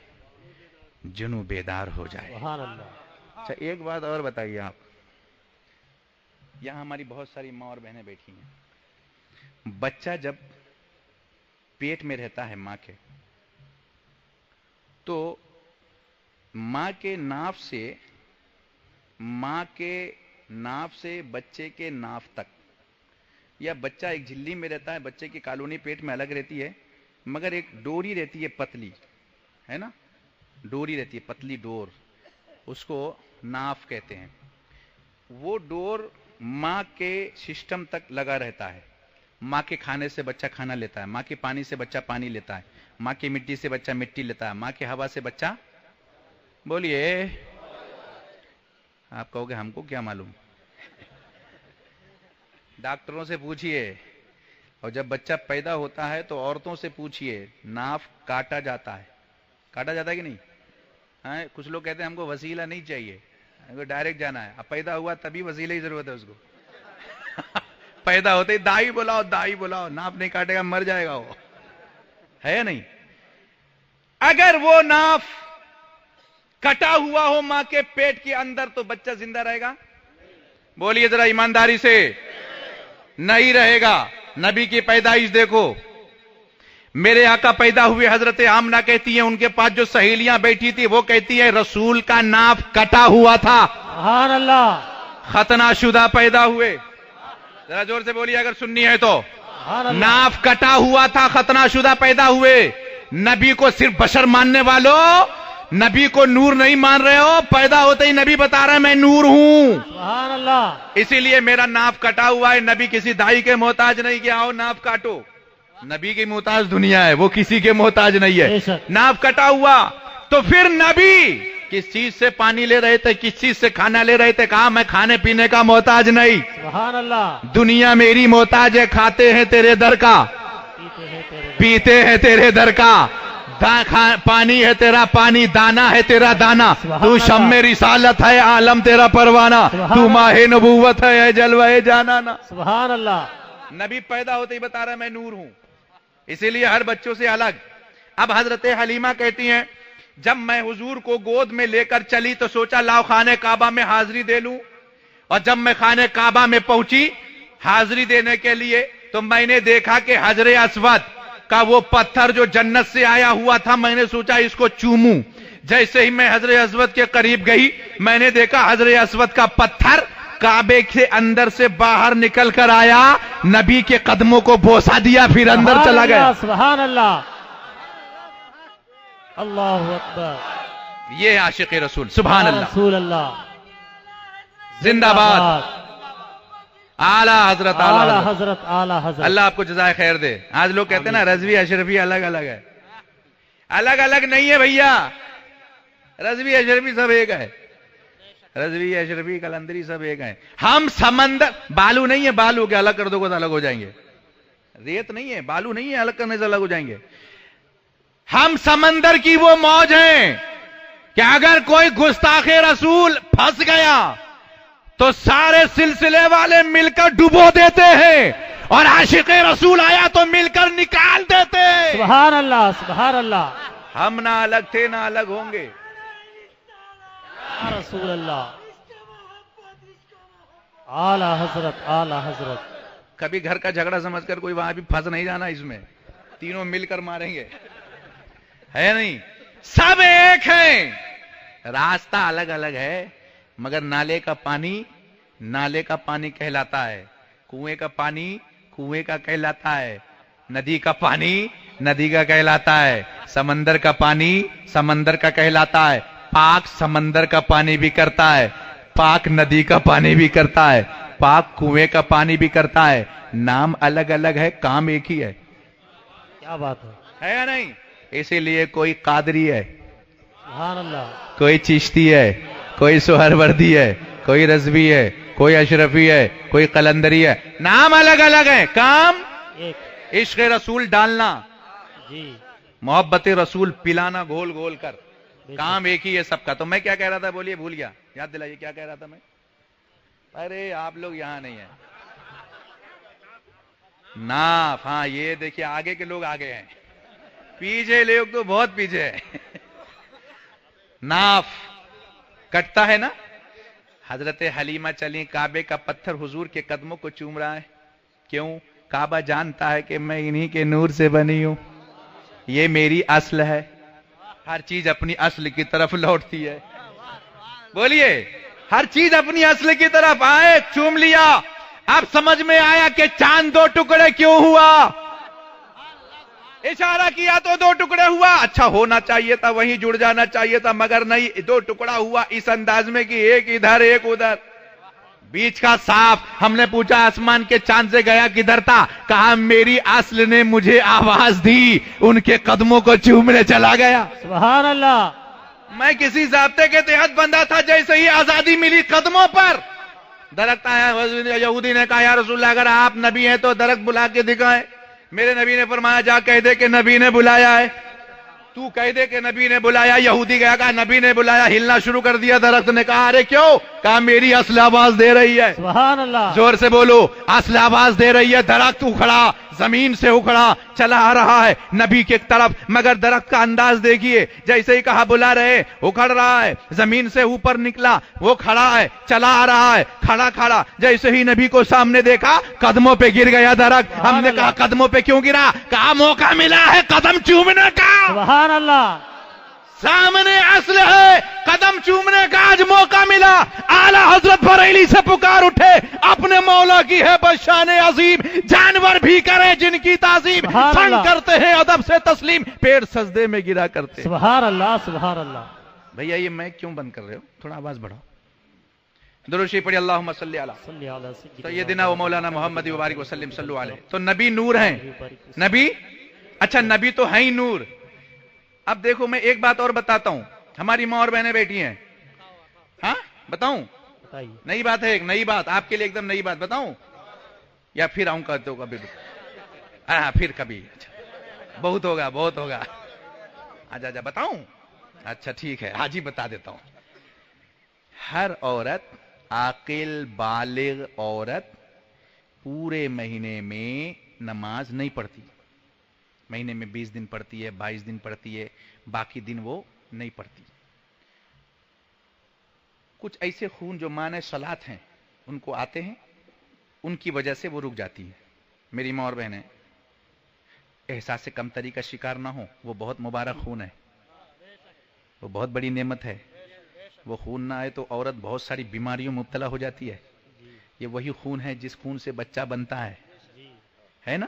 جنوں بیدار ہو جائے. سبحان اللہ. اچھا ایک بات اور بتائیے آپ، یہاں ہماری بہت ساری ماں اور بہنیں بیٹھی ہیں. بچہ جب پیٹ میں رہتا ہے ماں کے، تو ماں کے ناف سے بچے کے ناف تک، یا بچہ ایک جھلی میں رہتا ہے، بچے کی کالونی پیٹ میں الگ رہتی ہے، مگر ایک ڈوری رہتی ہے پتلی، ہے نا، ڈوری رہتی ہے پتلی ڈور، اس کو ناف کہتے ہیں. وہ ڈور ماں کے سسٹم تک لگا رہتا ہے. ماں کے کھانے سے بچہ کھانا لیتا ہے، ماں کے پانی سے بچہ پانی لیتا ہے، ماں کی مٹی سے بچہ مٹی لیتا ہے، ماں کی ہوا سے بچہ، بولیے آپ کہو گے ہم کو کیا معلوم. ڈاکٹروں سے پوچھئے، اور جب بچہ پیدا ہوتا ہے تو عورتوں سے پوچھئے، ناف کاٹا جاتا ہے. کاٹا جاتا ہے کہ نہیں؟ ہاں کچھ لوگ کہتے ہیں ہم کو وسیلہ نہیں چاہیے، ہم کو ڈائریکٹ جانا ہے. اب پیدا ہوا تبھی وسیلے کی ضرورت ہے اس کو. پیدا ہوتے ہی دائی بلاؤ، ناف نہیں کاٹے گا مر جائے گا وہ، ہے یا نہیں؟ اگر وہ ناف کٹا ہوا ہو ماں کے پیٹ کے اندر تو بچہ زندہ رہے گا؟ بولیے ذرا ایمانداری سے. نہیں رہے گا. نبی کی پیدائش دیکھو، میرے آقا پیدا ہوئے، حضرت آمنہ کہتی ہیں ان کے پاس جو سہیلیاں بیٹھی تھی وہ کہتی ہیں رسول کا ناف کٹا ہوا تھا. سبحان اللہ. ختنہ شدہ پیدا ہوئے. ذرا زور سے بولیے اگر سننی ہے تو. سبحان اللہ. ناف کٹا ہوا تھا، ختنہ شدہ پیدا ہوئے. نبی کو صرف بشر ماننے والوں، نبی کو نور نہیں مان رہے ہو. پیدا ہوتے ہی نبی بتا رہا ہے میں نور ہوں. سبحان اللہ. اسی لیے میرا ناف کٹا ہوا ہے. نبی کسی دائی کے محتاج نہیں کہ آؤ ناف کاٹو. نبی کی محتاج دنیا ہے، وہ کسی کے محتاج نہیں بے ہے. شک. ناف کٹا ہوا تو پھر نبی کس چیز سے پانی لے رہے تھے، کس چیز سے کھانا لے رہے تھے؟ کہا میں کھانے پینے کا محتاج نہیں. سبحان اللہ. دنیا میری محتاج ہے. کھاتے ہیں تیرے در کا، پیتے ہیں تیرے در کا، پانی ہے تیرا پانی، دانا ہے تیرا دانا. تو شمع رسالت ہے، عالم تیرا پروانہ. تو ماہ نبوت ہے، اے جلوہ جانانا. سبحان اللہ. نبی پیدا ہوتے ہی بتا رہا ہے میں نور ہوں. اسی لیے ہر بچوں سے الگ. اب حضرت حلیمہ کہتی ہیں جب میں حضور کو گود میں لے کر چلی تو سوچا لاؤ خانہ کعبہ میں حاضری دے لوں. اور جب میں خانہ کعبہ میں پہنچی حاضری دینے کے لیے تو میں نے دیکھا کہ حجر اسود کا وہ پتھر جو جنت سے آیا ہوا تھا، میں نے سوچا اس کو چوموں. جیسے ہی میں حجر اسود کے قریب گئی میں نے دیکھا حجر اسود کا پتھر کعبے کے اندر سے باہر نکل کر آیا، نبی کے قدموں کو بوسا دیا، پھر اندر چلا گیا. سبحان اللہ. اللہ اکبر. یہ عاشق رسول. سبحان اللہ. رسول اللہ زندہ باد. اعلی حضرت، اعلی حضرت، اعلی حضرت. اللہ آپ کو جزائے خیر دے. آج لوگ کہتے ہیں نا رضوی اشرفی الگ الگ ہے. الگ الگ نہیں ہے بھیا. رضوی اشرفی سب ایک ہے. رضوی اشرفی کلندری سب ایک ہیں. ہم سمندر، بالو نہیں ہے، بالو کے الگ کر دو گے تو الگ ہو جائیں گے. ریت نہیں ہے، بالو نہیں ہے، الگ کرنے سے الگ ہو جائیں گے. ہم سمندر کی وہ موج ہیں کہ اگر کوئی گستاخ رسول پھنس گیا تو سارے سلسلے والے مل کر ڈبو دیتے ہیں، اور عاشق رسول آیا تو مل کر نکال دیتے ہیں. سبحان اللہ. سبحان اللہ. ہم نہ الگ تھے نہ الگ ہوں گے. رسول اللہ. اعلی حضرت، اعلی حضرت. کبھی گھر کا جھگڑا سمجھ کر کوئی وہاں بھی پھنس نہیں جانا. اس میں تینوں مل کر ماریں گے، ہے نہیں. سب ایک ہیں، راستہ الگ الگ ہے، مگر نالے کا پانی کہلاتا ہے. کنویں کا پانی کنویں کا کہلاتا ہے. ندی کا پانی ندی کا کہلاتا ہے، سمندر کا پانی سمندر کا کہلاتا ہے، پاک سمندر کا پانی بھی کرتا ہے، پاک ندی کا پانی بھی کرتا ہے، پاک کنویں کا پانی بھی کرتا ہے، نام الگ الگ ہے، کام ایک ہی ہے۔ کیا بات ہے یا نہیں؟ اسی لیے کوئی قادری ہے، سبحان اللہ، کوئی چشتی ہے، کوئی سہروردی ہے، کوئی رضوی ہے، کوئی اشرفی ہے، کوئی قلندری ہے، نام الگ الگ ہے، کام ایک، عشق رسول ڈالنا، جی محبت رسول پلانا گھول گھول کر، بے کام ایک ہی ہے سب کا۔ تو میں کیا کہہ رہا تھا بولیے، بھول گیا، یاد دلائیے کیا کہہ رہا تھا میں؟ ارے آپ لوگ یہاں نہیں ہیں۔ ناف، ہاں یہ دیکھیے آگے کے لوگ آگے ہیں، پیچھے لوگ تو بہت پیچھے ہیں۔ ناف کٹتا ہے نا، حضرت حلیمہ چلی، کعبے کا پتھر حضور کے قدموں کو چوم رہا ہے، کیوں؟ کعبہ جانتا ہے کہ میں انہی کے نور سے بنی ہوں، یہ میری اصل ہے، ہر چیز اپنی اصل کی طرف لوٹتی ہے، بولیے ہر چیز اپنی اصل کی طرف آئے، چوم لیا، اب سمجھ میں آیا کہ چاند دو ٹکڑے کیوں ہوا، اشارہ کیا تو دو ٹکڑے ہوا، اچھا ہونا چاہیے تھا وہیں جڑ جانا چاہیے تھا، مگر نہیں، دو ٹکڑا ہوا اس انداز میں کہ ایک ادھر ایک ادھر، بیچ کا صاف۔ ہم نے پوچھا آسمان کے چاند سے گیا کدھر تھا؟ کہا میری اصل نے مجھے آواز دی، ان کے قدموں کو چومنے چلا گیا۔ سبحان اللہ، میں کسی ضابطے کے تحت بندہ تھا، جیسے ہی آزادی ملی قدموں پر درخت آیا، یہودی نے کہا یا رسول اللہ اگر آپ نبی ہیں تو درخت بلا کے دکھائیں، میرے نبی نے فرمایا جا کہہ دے کہ نبی نے بلایا ہے، تو کہہ دے کہ نبی نے بلایا۔ یہودی گیا، کہا نبی نے بلایا، ہلنا شروع کر دیا، درخت نے کہا ارے کیوں؟ کہا میری اصل آواز دے رہی ہے۔ سبحان اللہ، زور سے بولو، اصل آواز دے رہی ہے۔ درخت اکھڑا، زمین سے اکھڑا چلا آ رہا ہے نبی کی طرف، مگر درخت کا انداز دیکھیے، جیسے ہی کہا بلا رہے اکھڑ رہا ہے، زمین سے اوپر نکلا، وہ کھڑا ہے، چلا آ رہا ہے، کھڑا کھڑا، جیسے ہی نبی کو سامنے دیکھا قدموں پہ گر گیا درخت۔ ہم نے کہا قدموں پہ کیوں گرا؟ کہا موقع ملا ہے قدم چومنے کا، سبحان اللہ، سامنے اصل ہے، قدم چومنے کا آج موقع ملا۔ اعلی حضرت بریلی سے پکار اٹھے، اپنے مولا کی ہے بشان عظیم، جانور بھی کرے جن کی تعظیم، سبحان سنگ اللہ، کرتے ہیں ادب سے تسلیم، پیر سجدے میں گرا کرتے ہیں۔ سبحان اللہ، سبحان اللہ، بھیا یہ میں کیوں بند کر رہے ہو؟ تھوڑا آواز بڑھاؤ، درود شریف پڑھی، اللہم صلی علی صلی علی سیدنا و مولانا محمد وبارک وسلم صلو علیہ۔ تو نبی نور ہیں، نبی، اچھا نبی تو ہیں ہی نور۔ اب دیکھو میں ایک بات اور بتاتا ہوں، ہماری ماں اور بہنیں بیٹھی ہیں، ہاں بتاؤں؟ بتائیے، نئی بات ہے، ایک نئی بات آپ کے لیے، ایک دم نئی بات بتاؤں یا پھر آؤں کہتے ہو کبھی؟ ہاں پھر کبھی، اچھا بہت ہوگا بہت ہوگا، آجا جا بتاؤں؟ اچھا ٹھیک ہے آج ہی بتا دیتا ہوں۔ ہر عورت، عاقل بالغ عورت پورے مہینے میں نماز نہیں پڑھتی، مہینے میں 20 دن پڑھتی ہے، 22 دن پڑھتی ہے، باقی دن وہ نہیں پڑھتی۔ کچھ ایسے خون جو معنی صلات ہیں ان کو آتے ہیں، ان کی وجہ سے وہ رک جاتی ہے۔ میری ماں اور بہنیں احساس کمتری کا شکار نہ ہو، وہ بہت مبارک خون ہے، وہ بہت بڑی نعمت ہے۔ وہ خون نہ آئے تو عورت بہت ساری بیماریوں میں مبتلا ہو جاتی ہے۔ یہ وہی خون ہے جس خون سے بچہ بنتا ہے نا؟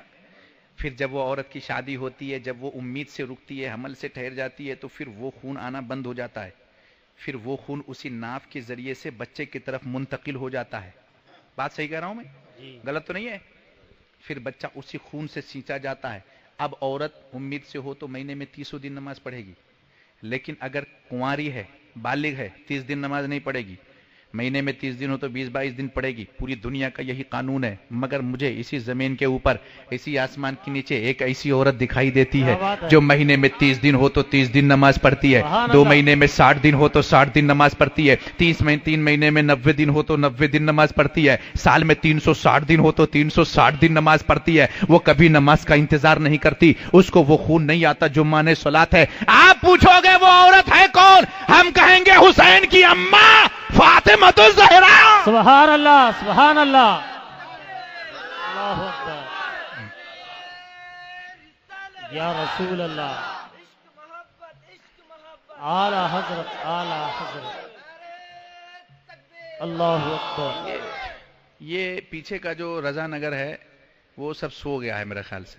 پھر جب وہ عورت کی شادی ہوتی ہے، جب وہ امید سے رکتی ہے، حمل سے ٹھہر جاتی ہے، تو پھر وہ خون آنا بند ہو جاتا ہے، پھر وہ خون اسی ناف کے ذریعے سے بچے کی طرف منتقل ہو جاتا ہے۔ بات صحیح کہہ رہا ہوں میں؟ غلط تو نہیں ہے؟ پھر بچہ اسی خون سے سینچا جاتا ہے۔ اب عورت امید سے ہو تو مہینے میں 30 دن نماز پڑھے گی، لیکن اگر کنواری ہے، بالغ ہے، 30 دن نماز نہیں پڑھے گی۔ مہینے میں 30 دن ہو تو 20-22 دن پڑے گی۔ پوری دنیا کا یہی قانون ہے، مگر مجھے اسی زمین کے اوپر، اسی آسمان کے نیچے ایک ایسی عورت دکھائی دیتی ہے جو مہینے میں 30 دن ہو تو 30 دن نماز پڑھتی ہے، 2 مہینے میں 60 دن ہو تو 60 دن نماز پڑھتی ہے، 3 مہینے میں 90 دن ہو تو 90 دن نماز پڑھتی ہے، سال میں 360 دن ہو تو 360 دن نماز پڑھتی ہے۔ وہ کبھی نماز کا انتظار نہیں کرتی، اس کو وہ خون نہیں آتا جو مانے صلات ہے۔ آپ پوچھو گے وہ عورت ہے کون؟ ہم کہیں گے حسین کی اماں فاطمہ الزہرا۔ سبحان اللہ، سبحان اللہ، اللہ اکبر، یا رسول اللہ، اعلی حضرت، اعلی حضرت، اللہ اکبر۔ یہ پیچھے کا جو رضا نگر ہے وہ سب سو گیا ہے میرے خیال سے،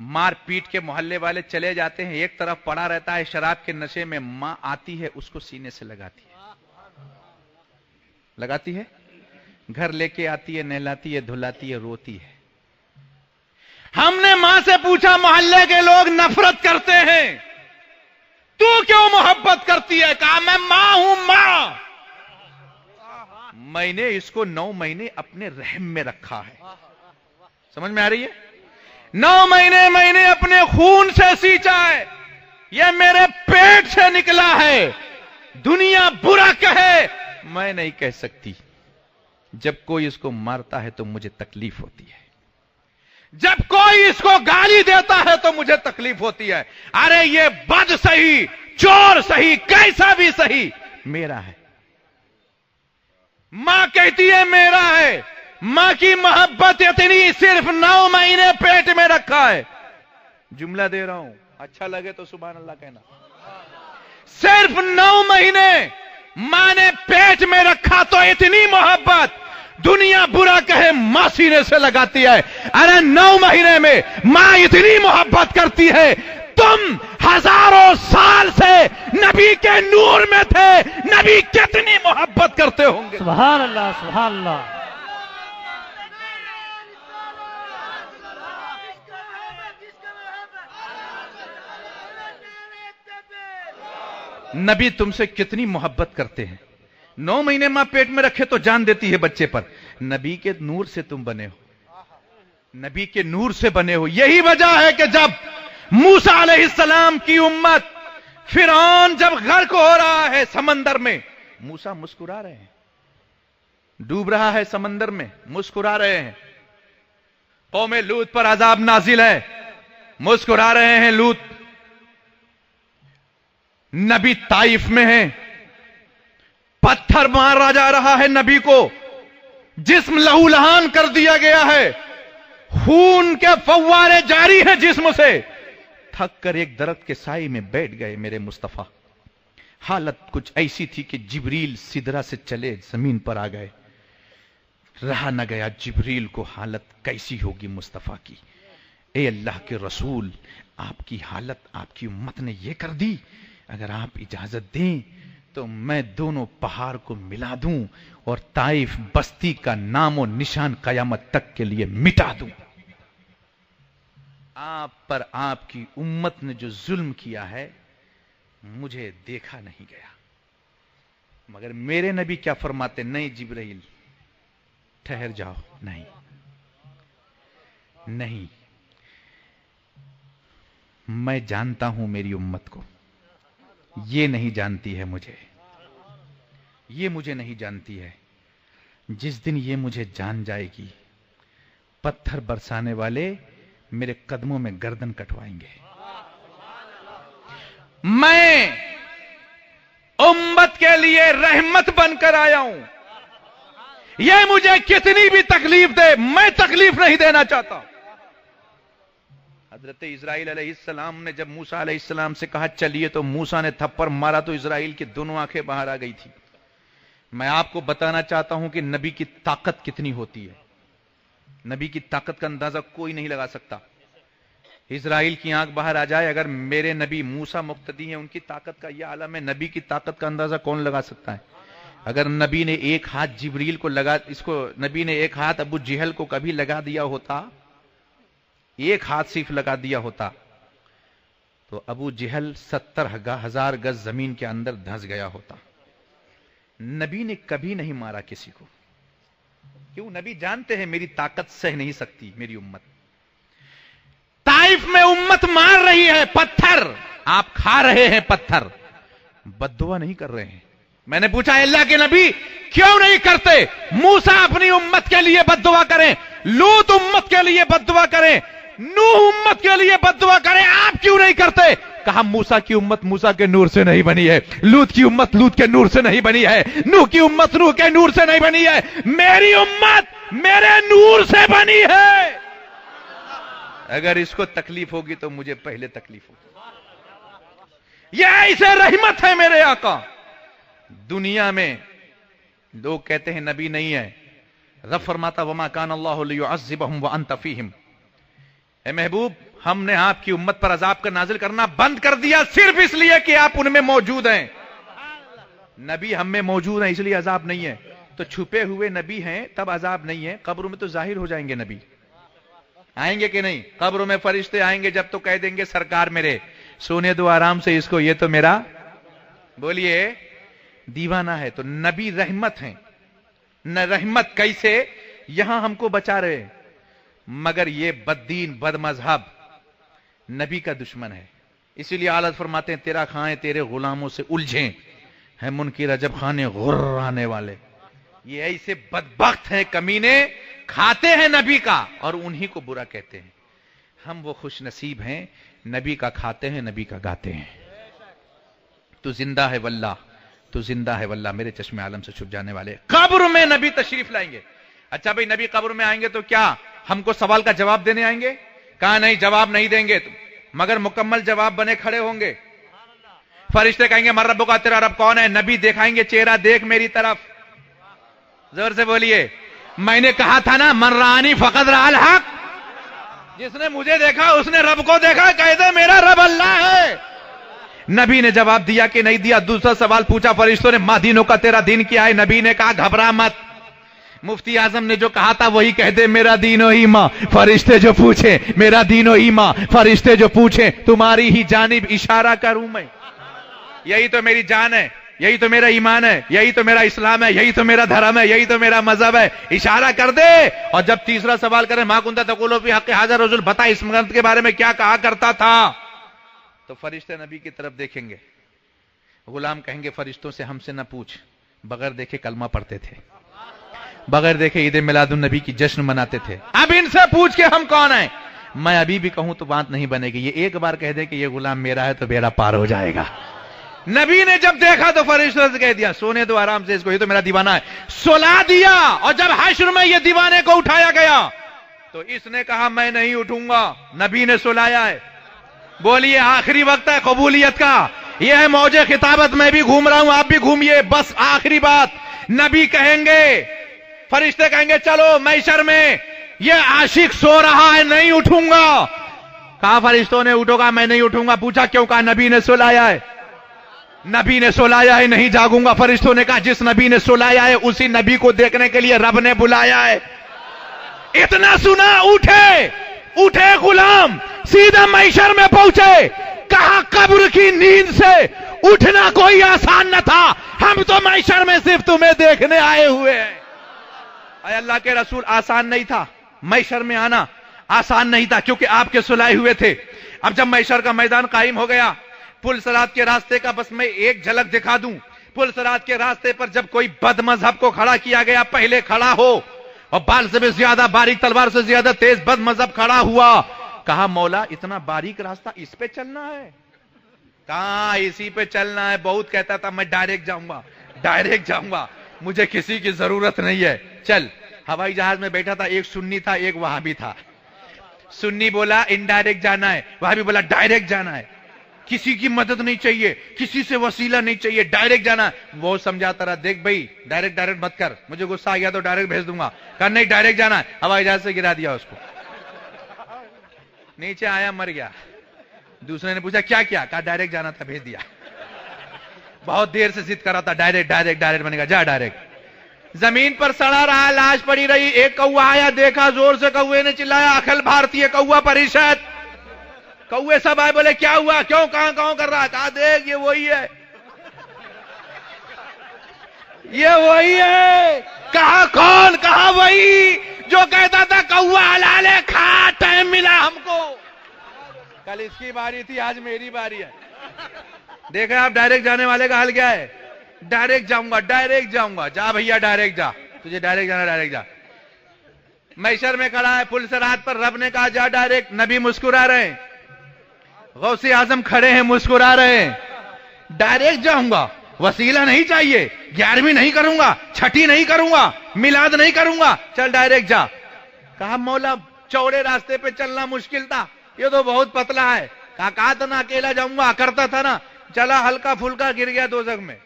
مار پیٹ کے محلے والے چلے جاتے ہیں، ایک طرف پڑا رہتا ہے شراب کے نشے میں، ماں آتی ہے اس کو سینے سے لگاتی ہے، گھر لے کے آتی ہے، نہلاتی ہے، دھلاتی ہے، روتی ہے۔ ہم نے ماں سے پوچھا محلے کے لوگ نفرت کرتے ہیں، تو کیوں محبت کرتی ہے؟ کہا میں ماں ہوں، ماں، میں نے اس کو 9 مہینے اپنے رحم میں رکھا ہے۔ سمجھ میں آ رہی ہے؟ 9 مہینے میں نے اپنے خون سے سینچا ہے، یہ میرے پیٹ سے نکلا ہے۔ دنیا برا کہے میں نہیں کہہ سکتی۔ جب کوئی اس کو مارتا ہے تو مجھے تکلیف ہوتی ہے، جب کوئی اس کو گالی دیتا ہے تو مجھے تکلیف ہوتی ہے۔ ارے یہ بد صحیح، چور صحیح، کیسا بھی صحیح میرا ہے۔ ماں کہتی ہے میرا ہے۔ ماں کی محبت اتنی، صرف 9 مہینے پیٹ میں رکھا ہے۔ جملہ دے رہا ہوں، اچھا لگے تو سبحان اللہ کہنا۔ صرف 9 مہینے ماں نے پیٹ میں رکھا تو اتنی محبت، دنیا برا کہے ماں سینے سے لگاتی ہے۔ ارے 9 مہینے میں ماں اتنی محبت کرتی ہے، تم ہزاروں سال سے نبی کے نور میں تھے، نبی کتنی محبت کرتے ہوں گے۔ سبحان اللہ، سبحان اللہ۔ نبی تم سے کتنی محبت کرتے ہیں۔ 9 مہینے ماں پیٹ میں رکھے تو جان دیتی ہے بچے پر۔ نبی کے نور سے تم بنے ہو، نبی کے نور سے بنے ہو۔ یہی وجہ ہے کہ جب موسیٰ علیہ السلام کی امت، فرعون جب غرق ہو رہا ہے سمندر میں، موسیٰ مسکرا رہے ہیں، ڈوب رہا ہے سمندر میں، مسکرا رہے ہیں۔ قوم لوط پر عذاب نازل ہے، مسکرا رہے ہیں لوط۔ نبی طائف میں ہیں، پتھر مارا جا رہا ہے نبی کو، جسم لہو لہان کر دیا گیا ہے، خون کے فوارے جاری ہیں جسم سے۔ تھک کر ایک درخت کے سائے میں بیٹھ گئے میرے مصطفیٰ۔ حالت کچھ ایسی تھی کہ جبریل سدرہ سے چلے زمین پر آ گئے۔ رہا نہ گیا جبریل کو، حالت کیسی ہوگی مصطفیٰ کی۔ اے اللہ کے رسول، آپ کی حالت آپ کی امت نے یہ کر دی، اگر آپ اجازت دیں تو میں دونوں پہاڑ کو ملا دوں اور طائف بستی کا نام و نشان قیامت تک کے لیے مٹا دوں۔ آپ پر آپ کی امت نے جو ظلم کیا ہے مجھے دیکھا نہیں گیا۔ مگر میرے نبی کیا فرماتے؟ نہیں جبرائیل ٹھہر جاؤ، نہیں نہیں، میں جانتا ہوں میری امت کو، یہ نہیں جانتی ہے مجھے، یہ مجھے نہیں جانتی ہے۔ جس دن یہ مجھے جان جائے گی، پتھر برسانے والے میرے قدموں میں گردن کٹوائیں گے۔ میں امت کے لیے رحمت بن کر آیا ہوں، یہ مجھے کتنی بھی تکلیف دے میں تکلیف نہیں دینا چاہتا۔ حضرت اسرائیل علیہ السلام نے جب موسیٰ علیہ السلام سے کہا چلیے، تو موسیٰ نے تھپڑ مارا تو اسرائیل کی دونوں آنکھیں باہر آ گئی تھی۔ میں آپ کو بتانا چاہتا ہوں کہ نبی کی طاقت کتنی ہوتی ہے۔ نبی کی طاقت کا اندازہ کوئی نہیں لگا سکتا۔ اسرائیل کی آنکھ باہر آ جائے، اگر میرے نبی موسیٰ مقتدی ہیں، ان کی طاقت کا یہ عالم ہے، نبی کی طاقت کا اندازہ کون لگا سکتا ہے؟ اگر نبی نے ایک ہاتھ جبریل کو لگا، نبی نے ایک ہاتھ ابو جہل کو کبھی لگا دیا ہوتا، ایک ہاتھ صرف لگا دیا ہوتا، تو ابو جہل 70,000 گز زمین کے اندر دھس گیا ہوتا۔ نبی نے کبھی نہیں مارا کسی کو، کیوں؟ نبی جانتے ہیں میری طاقت سہ نہیں سکتی میری امت۔ طائف میں امت مار رہی ہے پتھر، آپ کھا رہے ہیں پتھر، بد دعا نہیں کر رہے ہیں۔ میں نے پوچھا اللہ کے نبی کیوں نہیں کرتے؟ موسیٰ اپنی امت کے لیے بد دعا کریں، لوط امت کے لیے بد دعا کریں، نوح امت کے لیے بد دعا کریں، آپ کیوں نہیں کرتے؟ کہا موسیٰ کی امت موسیٰ کے نور سے نہیں بنی ہے، لوط کی امت لوط کے نور سے نہیں بنی ہے، نوح کی امت نوح کے نور سے نہیں بنی ہے، میری امت میرے نور سے بنی ہے۔ اگر اس کو تکلیف ہوگی تو مجھے پہلے تکلیف ہوگی۔ یہ ایسے رحمت ہے میرے آقا۔ دنیا میں لوگ کہتے ہیں نبی نہیں ہے، رب فرماتا وما کان اللہ لیعذبہم وانت فیہم، اے محبوب ہم نے آپ کی امت پر عذاب کا نازل کرنا بند کر دیا صرف اس لیے کہ آپ ان میں موجود ہیں. نبی ہم میں موجود ہیں اس لیے عذاب نہیں ہے. تو چھپے ہوئے نبی ہیں تب عذاب نہیں ہے. قبروں میں تو ظاہر ہو جائیں گے نبی. آئیں گے کہ نہیں؟ قبروں میں فرشتے آئیں گے جب تو کہہ دیں گے سرکار میرے سونے دو آرام سے اس کو, یہ تو میرا بولیے دیوانہ ہے. تو نبی رحمت ہیں. نہ رحمت کیسے؟ یہاں ہم کو بچا رہے ہیں مگر یہ بد دین بد مذہب نبی کا دشمن ہے. اسی لیے اعلیٰ فرماتے ہیں تیرا کھائیں تیرے غلاموں سے الجھیں ہے منکر رجب خانے غرانے والے. یہ ایسے بدبخت ہیں کمینے کھاتے ہیں نبی کا اور انہی کو برا کہتے ہیں. ہم وہ خوش نصیب ہیں نبی کا کھاتے ہیں نبی کا گاتے ہیں. تو زندہ ہے واللہ, تو زندہ ہے واللہ میرے چشم عالم سے چھپ جانے والے. قبر میں نبی تشریف لائیں گے. اچھا بھائی نبی قبر میں آئیں گے تو کیا ہم کو سوال کا جواب دینے آئیں گے؟ کہا نہیں جواب نہیں دیں گے مگر مکمل جواب بنے کھڑے ہوں گے. فرشتے کہیں گے من رب کا, تیرا رب کون ہے؟ نبی دکھائیں گے چہرہ دیکھ میری طرف. زور سے بولیے. میں نے کہا تھا نا من رانی فقط رأى الحق, جس نے مجھے دیکھا اس نے رب کو دیکھا. کہہ دے میرا رب اللہ ہے. نبی نے جواب دیا کہ نہیں دیا. دوسرا سوال پوچھا فرشتوں نے ماں دینوں کا تیرا دین کیا ہے؟ نبی نے کہا گھبرا مت, مفتی اعظم نے جو کہا تھا وہی کہہ دے میرا دین و ایمان. فرشتے جو پوچھے میرا دین و ایمان, فرشتے جو پوچھے تمہاری ہی جانب اشارہ کروں میں. یہی تو میری جان ہے, یہی تو میرا ایمان ہے, یہی تو میرا اسلام ہے, یہی تو میرا دھرم ہے, یہی تو میرا مذہب ہے. اشارہ کر دے. اور جب تیسرا سوال کرے ما کنت تقول فی حق ھذا الرجل, بتا اس مرد کے بارے میں کیا کہا کرتا تھا, تو فرشتے نبی کی طرف دیکھیں گے. غلام کہیں گے فرشتوں سے ہم سے نہ پوچھ, بغیر دیکھے کلمہ پڑھتے تھے, بغیر دیکھے عید میلاد النبی کی جشن مناتے تھے. اب ان سے پوچھ کے ہم کون ہیں؟ میں ابھی بھی کہوں تو بات نہیں بنے گی. یہ ایک بار کہہ دے کہ یہ غلام میرا ہے تو بیڑا پار ہو جائے گا. نبی نے جب دیکھا تو فرشتوں سے کہہ دیا سونے دو آرام سے اس کو, یہ تو میرا دیوانہ ہے. سلا دیا. اور جب حشر میں یہ دیوانے کو اٹھایا گیا تو اس نے کہا میں نہیں اٹھوں گا. نبی نے سلایا ہے. بولیے آخری وقت ہے قبولیت کا. یہ ہے موج خطابت, میں بھی گھوم رہا ہوں آپ بھی گھومیے. بس آخری بات نبی کہیں گے, فرشتے کہیں گے چلو محشر میں یہ عاشق سو رہا ہے نہیں اٹھوں گا. کہا فرشتوں نے اٹھو گا, میں نہیں اٹھوں گا. پوچھا کیوں؟ کہا نبی نے سلایا ہے. نبی نے سلایا ہے نہیں جاگوں گا. فرشتوں نے کہا جس نبی نے سلایا ہے اسی نبی کو دیکھنے کے لیے رب نے بلایا ہے. اتنا سنا اٹھے, اٹھے غلام سیدھا محشر میں پہنچے. کہا قبر کی نیند سے اٹھنا کوئی آسان نہ تھا, ہم تو محشر میں صرف تمہیں دیکھنے آئے ہوئے ہیں. اے اللہ کے رسول آسان نہیں تھا محشر میں آنا, آسان نہیں تھا کیونکہ آپ کے سلائے ہوئے تھے. اب جب محشر کا میدان قائم ہو گیا, پل صراط کے راستے کا بس میں ایک جھلک دکھا دوں. پل صراط کے راستے پر جب کوئی بد مذہب کو کھڑا کیا گیا, پہلے کھڑا ہو اور بال سے بھی زیادہ باریک تلوار سے زیادہ تیز بد مذہب کھڑا ہوا. کہا مولا اتنا باریک راستہ اس پہ چلنا ہے؟ کہاں اسی پہ چلنا ہے. بہت کہتا تھا میں ڈائریکٹ جاؤں گا, ڈائریکٹ جاؤں گا, مجھے کسی کی ضرورت نہیں ہے. چل. ہوائی جہاز میں بیٹھا تھا, ایک سنی تھا ایک وہابی تھا. سنی بولا انڈائریکٹ جانا ہے, وہابی بولا ڈائریکٹ جانا ہے. کسی کی مدد نہیں چاہیے, کسی سے وسیلہ نہیں چاہیے, ڈائریکٹ جانا ہے. وہ سمجھاتا رہا دیکھ بھائی ڈائریکٹ مت کر, مجھے غصہ آ گیا تو ڈائریکٹ بھیج دوں گا. کہا نہیں ڈائریکٹ جانا ہے. ہوائی جہاز سے گرا دیا اس کو, نیچے آیا مر گیا. دوسرے نے پوچھا کیا کیا؟ کہا ڈائریکٹ جانا تھا بھیج دیا. بہت دیر سے ضد کر رہا تھا ڈائریکٹ بنے گا, جا ڈائریکٹ. زمین پر سڑا رہا, لاش پڑی رہی. ایک کوا آیا, دیکھا زور سے, کوے نے چلایا اکھل بھارتی کوا پریشت. کوے سب آئے, بولے کیا ہوا, کیوں کہاں کر رہا ہے؟ کہا دیکھ یہ وہی ہے, یہ وہی ہے. کہا کون؟ کہا وہی جو کہتا تھا کوا حلال ہے کھا, ٹائم ملا ہم کو. کل اس کی باری تھی, آج میری باری ہے. دیکھا آپ ڈائریکٹ جانے والے کا حل کیا ہے؟ ڈائریکٹ جاؤں گا. جا بھیا ڈائریکٹ جا, تجھے ڈائریکٹ جانا ڈائریکٹ جا. محشر میں کھڑا ہے پل صراط پر, رب نے کہا جا ڈائریکٹ. نبی مسکرا رہے ہیں, غوث اعظم کھڑے ہیں مسکرا رہے ہیں. ڈائریکٹ جاؤں گا, وسیلہ نہیں چاہیے, 11ویں نہیں کروں گا, 6ٹھی نہیں کروں گا, میلاد نہیں کروں گا, چل ڈائریکٹ جا. کہا مولا چوڑے راستے پہ چلنا مشکل تھا, یہ تو بہت پتلا ہے. کہا تھا نا اکیلا جاؤں گا, کرتا تھا نا. چلا ہلکا پھلکا گر گیا دوزخ میں,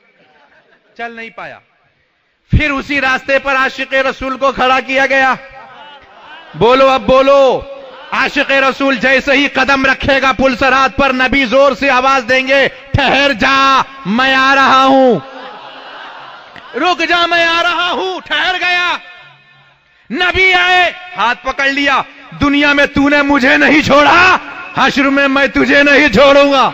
چل نہیں پایا. پھر اسی راستے پر عاشق رسول کو کھڑا کیا گیا. بولو اب بولو, عاشق رسول جیسے ہی قدم رکھے گا پلسرات پر، نبی زور سے آواز دیں گے، ٹھہر جا میں آ رہا ہوں، رک جا میں آ رہا ہوں۔ ٹھہر گیا، نبی آئے، ہاتھ پکڑ لیا، دنیا میں تو نے مجھے نہیں چھوڑا، حشر میں میں تجھے نہیں چھوڑوں گا۔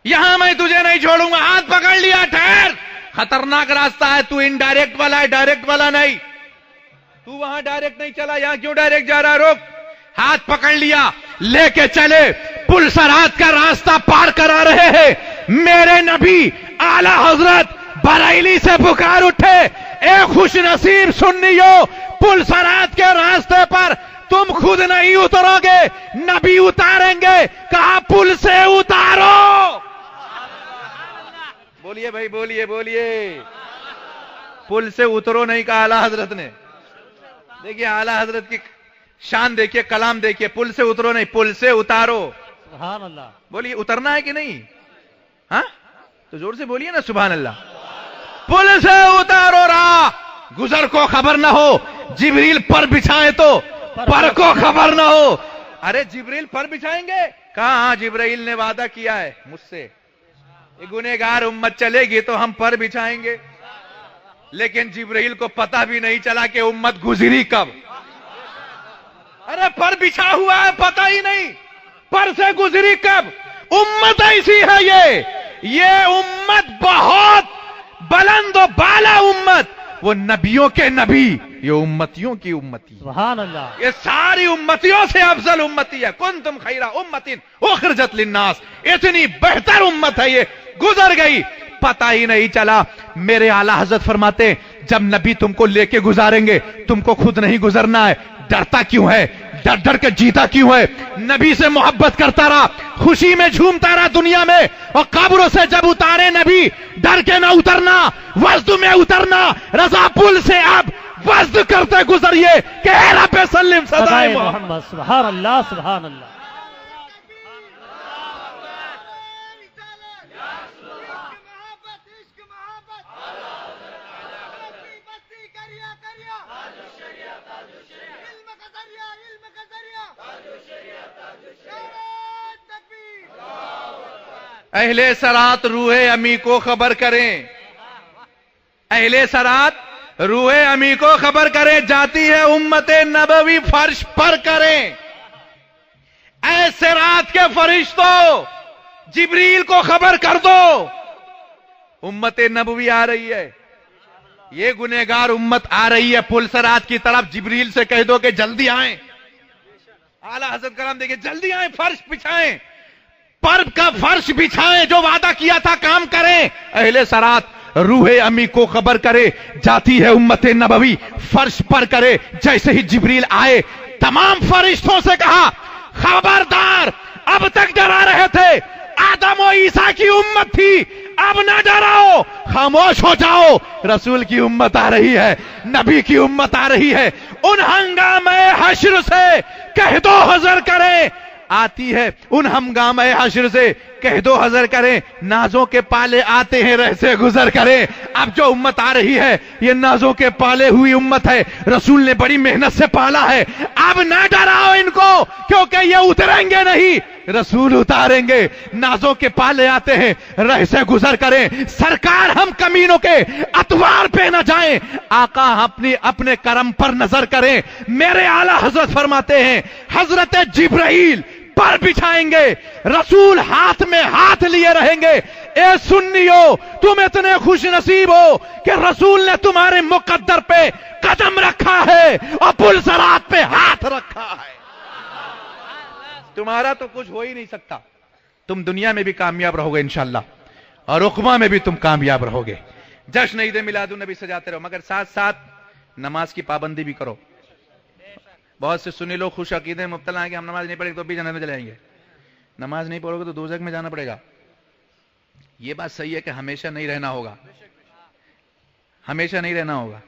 یہاں میں تجھے نہیں چھوڑوں گا، ہاتھ پکڑ لیا، ٹھہر، خطرناک راستہ ہے، تو انڈائریکٹ والا ہے، ڈائریکٹ والا نہیں، تو وہاں ڈائریکٹ نہیں چلا، یہاں کیوں ڈائریکٹ جا رہا، رک۔ ہاتھ پکڑ لیا، لے کے چلے، پل سرات کا راستہ پار کرا رہے ہیں، میرے نبی اعلی حضرت بریلی سے پکار اٹھے، اے خوش نصیب سنیو، پل سرات کے راستے پر تم خود نہیں اترو گے، نبی اتاریں گے، کہا پل سے اتارو۔ بولیے بھائی، بولیے بولیے، پل سے اترو نہیں کہا اعلی حضرت نے۔ دیکھیے اعلی حضرت کی شان دیکھیے، کلام دیکھیے، پل سے اترو نہیں، پل سے اتارو۔ سبحان اللہ۔ بولیے اترنا ہے کہ نہیں؟ ہاں تو زور سے بولیے نا، سبحان اللہ۔ پل سے اتارو، راہ گزر کو خبر نہ ہو، جبریل پر بچھائے تو پر کو خبر نہ ہو۔ ارے جبریل پر بچھائیں گے؟ کہا ہاں جبریل نے وعدہ کیا ہے مجھ سے، یہ گنہگار امت چلے گی تو ہم پر بچھائیں گے، لیکن جبریل کو پتہ بھی نہیں چلا کہ امت گزری کب۔ ارے پر بچھا ہوا ہے، پتہ ہی نہیں پر سے گزری کب۔ امت ایسی ہے، یہ امت بہت بلند و بالا امت، وہ نبیوں کے نبی، یہ امتیوں کی امتی، سبحان اللہ۔ یہ ساری امتیوں سے افضل امتی ہے۔ کنتم خیر امت اخرجت للناس، اتنی بہتر امت ہے، یہ گزر گئی، پتہ ہی نہیں چلا۔ میرے اعلی حضرت فرماتے ہیں جب نبی تم کو لے کے گزاریں گے، تم کو خود نہیں گزرنا ہے، ڈرتا کیوں ہے، ڈر ڈر کے جیتا کیوں ہے، نبی سے محبت کرتا رہا، خوشی میں جھومتا رہا دنیا میں، اور قبر سے جب اتارے نبی، ڈر کے نہ اترنا، وزد میں اترنا، رضا پل سے اب وزد کرتے گزریے کہ اے رب سلم صدائے محمد۔ محمد، سبحان اللہ، سبحان اللہ۔ اہل سرات روح امی کو خبر کریں، اہل سرات روح امی کو خبر کریں، جاتی ہے امت نبوی فرش پر کریں۔ اے سرات کے فرشتوں، جبریل کو خبر کر دو، امت نبوی آ رہی ہے، یہ گنہگار امت آ رہی ہے پل سرات کی طرف، جبریل سے کہہ دو کہ جلدی آئیں۔ اعلی حضرت کرام دیکھیں، جلدی آئیں، فرش بچھائیں، پر کا فرش بچھائیں، جو وعدہ کیا تھا کام کریں۔ اہل سرات روح امی کو خبر کرے، جاتی ہے امت نبوی فرش پر کرے۔ جیسے ہی جبریل آئے، تمام فرشتوں سے کہا خبردار، اب تک ڈرا رہے تھے، آدم و عیسیٰ کی امت تھی، اب نہ ڈراؤ، خاموش ہو جاؤ، رسول کی امت آ رہی ہے، نبی کی امت آ رہی ہے، ان ہنگامہ حشر سے کہہ دو حذر کریں، آتی ہے ان ہنگامہ حشر سے کہہ دو حذر کریں، نازوں کے پالے آتے ہیں رہ سے گزر کریں۔ اب جو امت آ رہی ہے یہ نازوں کے پالے ہوئی امت ہے، رسول نے بڑی محنت سے پالا ہے، اب نہ ڈراؤ ان کو کیونکہ یہ اتریں گے نہیں، رسول اتاریں گے، نازوں کے پالے آتے ہیں رہ سے گزر کریں، سرکار ہم کمینوں کے اتوار پہ نہ جائیں، آقا اپنے کرم پر نظر کریں۔ میرے اعلی حضرت فرماتے ہیں حضرت جبرائیل پر بچھائیں گے، رسول ہاتھ میں ہاتھ لیے رہیں گے، اے سنیو تم اتنے خوش نصیب ہو کہ رسول نے تمہارے مقدر پہ قدم رکھا ہے اور پل صراط پہ ہاتھ رکھا ہے، تمہارا تو کچھ ہو ہی نہیں سکتا، تم دنیا میں بھی کامیاب رہو گے انشاءاللہ اور عقبہ میں بھی تم کامیاب رہو گے۔ جشن عید میلاد النبی سجاتے رہو، مگر ساتھ ساتھ نماز کی پابندی بھی کرو۔ بہت سے سنی لوگ خوش عقیدے میں مبتلا ہیں کہ ہم نماز نہیں پڑھیں گے تو بھی جنت میں چلے جائیں گے، نماز نہیں پڑھو گے تو دوزخ میں جانا پڑے گا۔ یہ بات صحیح ہے کہ ہمیشہ نہیں رہنا ہوگا، ہمیشہ نہیں رہنا ہوگا۔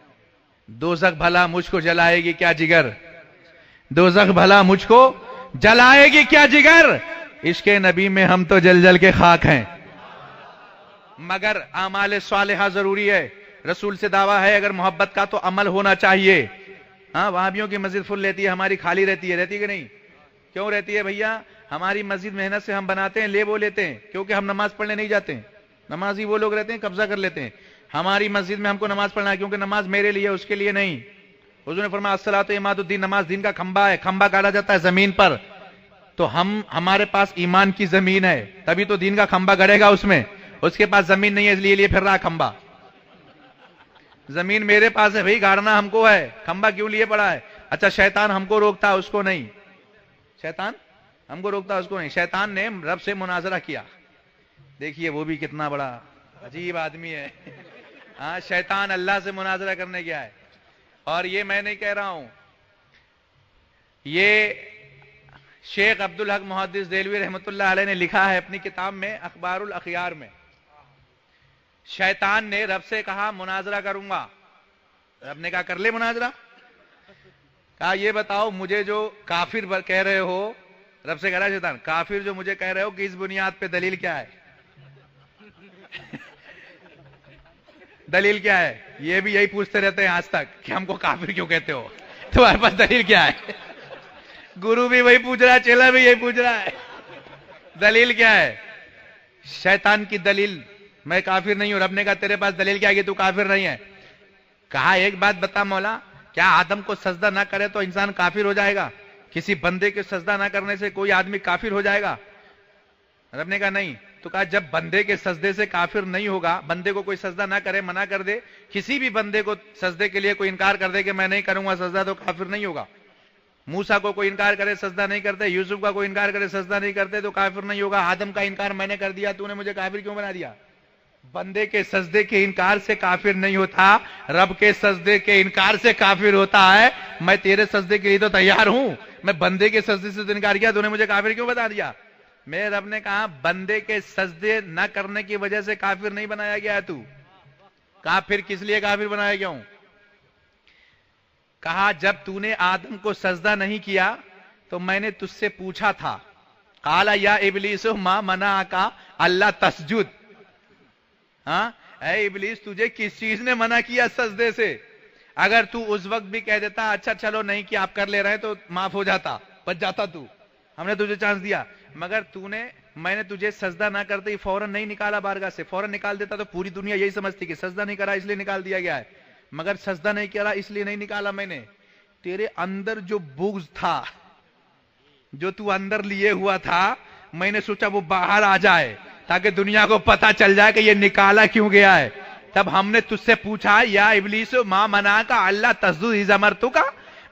دوزخ بھلا مجھ کو جلائے گی کیا جگر، دوزخ بھلا مجھ کو جلائے گی کیا جگر، عشق نبی میں ہم تو جل جل کے خاک ہیں، مگر اعمال صالحہ ضروری ہے. رسول سے دعویٰ ہے اگر محبت کا تو عمل ہونا چاہیے. ہاں وہابیوں کی مسجد فل رہتی ہے, ہماری خالی رہتی ہے کہ نہیں؟ کیوں رہتی ہے بھیا؟ ہماری مسجد محنت سے ہم بناتے ہیں, لے وہ لیتے ہیں, کیونکہ ہم نماز پڑھنے نہیں جاتے ہیں. نمازی وہ لوگ رہتے ہیں قبضہ کر لیتے ہیں. ہماری مسجد میں ہم کو نماز پڑھنا ہے کیونکہ نماز میرے لیے, اس کے لیے نہیں. حضور نے فرمایا الصلاۃ عماد الدین, نماز دین کا کھمبا ہے, کھمبا گاڑا جاتا ہے زمین پر. تو ہمارے پاس ایمان کی زمین ہے, تبھی تو دین کا کھمبا گڑے گا اس میں. اس کے پاس زمین نہیں ہے اس لیے پھر رہا کھمبا. زمین میرے پاس ہے بھائی, گاڑنا ہم کو ہے, کھمبا کیوں لیے پڑا ہے؟ اچھا شیطان ہم کو روکتا ہے, اس کو نہیں. شیطان ہم کو روکتا ہے, اس کو نہیں. شیطان نے رب سے مناظرہ کیا. دیکھیے وہ بھی کتنا بڑا عجیب آدمی ہے. ہاں شیطان اللہ سے مناظرہ کرنے گیا ہے. اور یہ میں نہیں کہہ رہا ہوں, یہ شیخ عبدالحق محدث دہلوی رحمۃ اللہ علیہ نے لکھا ہے اپنی کتاب میں اخبار الاخیار میں. شیطان نے رب سے کہا مناظرہ کروں گا. رب نے کہا کر لے مناظرہ. کہا یہ بتاؤ مجھے جو کافر کہہ رہے ہو, رب سے کہہ رہا ہے شیطان, کافر جو مجھے کہہ رہے ہو کہ اس بنیاد پہ دلیل کیا ہے؟ دلیل کیا ہے؟ یہ بھی یہی پوچھتے رہتے ہیں آج تک کہ ہم کو کافر کیوں کہتے ہو, تمہارے پاس دلیل کیا ہے؟ گرو بھی وہی پوچھ رہا ہے, چیلا بھی یہی پوچھ رہا ہے, دلیل کیا ہے؟ شیطان کی دلیل, میں کافر نہیں ہوں. رب نے کہا تیرے پاس دلیل کیا ہے کہ تو کافر نہیں ہے؟ کہا ایک بات بتا مولا, کیا آدم کو سجدہ نہ کرے تو انسان کافر ہو جائے گا؟ کسی بندے کے سجدہ نہ کرنے سے کوئی آدمی کافر ہو جائے گا؟ رب نے کہا نہیں. تو کہا جب بندے کے سجدے سے کافر نہیں ہوگا, بندے کو کوئی سجدہ نہ کرے, منع کر دے, کسی بھی بندے کو سجدے کے لیے کوئی انکار کر دے کہ میں نہیں کروں گا سجدہ, تو کافر نہیں ہوگا. موسیٰ کو کوئی انکار کرے سجدہ نہیں کرتے, یوسف کا کوئی انکار کرے سجدہ نہیں کرتے, تو کافر نہیں ہوگا. آدم کا انکار میں نے کر دیا, تو نے مجھے کافر کیوں بنا دیا؟ بندے کے سجدے کے انکار سے کافر نہیں ہوتا, رب کے سجدے کے انکار سے کافر ہوتا ہے. میں تیرے سجدے کے لیے تو تیار ہوں, میں بندے کے سجدے سے تو انکار کیا, تو نے مجھے کافر کیوں بتا دیا؟ میرے رب نے کہا بندے کے سجدے نہ کرنے کی وجہ سے کافر نہیں بنایا گیا ہے تو. کہا پھر کس لیے کافر بنایا گیا ہوں؟ کہا جب تو نے آدم کو سجدہ نہیں کیا تو میں نے تجھ سے پوچھا تھا, قال یا ابلیس ما منعک اللہ تسجد. ہاں اے ابلیس تجھے کس چیز نے منع کیا سجدے سے؟ اگر تو اس وقت بھی کہہ دیتا اچھا چلو نہیں کہ آپ کر لے رہے ہیں تو معاف ہو جاتا, بچ جاتا, تو ہم نے تجھے چانس دیا. مگر میں نے تجھے سجدہ نہ کرتے ہی فوراً نہیں نکالا بارگاہ سے. فوراً نکال دیتا تو پوری دنیا یہی سمجھتی کہ سجدہ نہیں کرا اس لیے نکال دیا گیا ہے. مگر سجدہ نہیں کرا اس لیے نہیں نکالا میں نے. تیرے اندر جو بغض تھا, جو تو اندر لیے ہوا تھا, میں نے سوچا وہ باہر آ جائے تاکہ دنیا کو پتا چل جائے کہ یہ نکالا کیوں گیا ہے. تب ہم نے تجھ سے پوچھا یا ابلیس ما منعک اللہ تسجد اذ امرتک,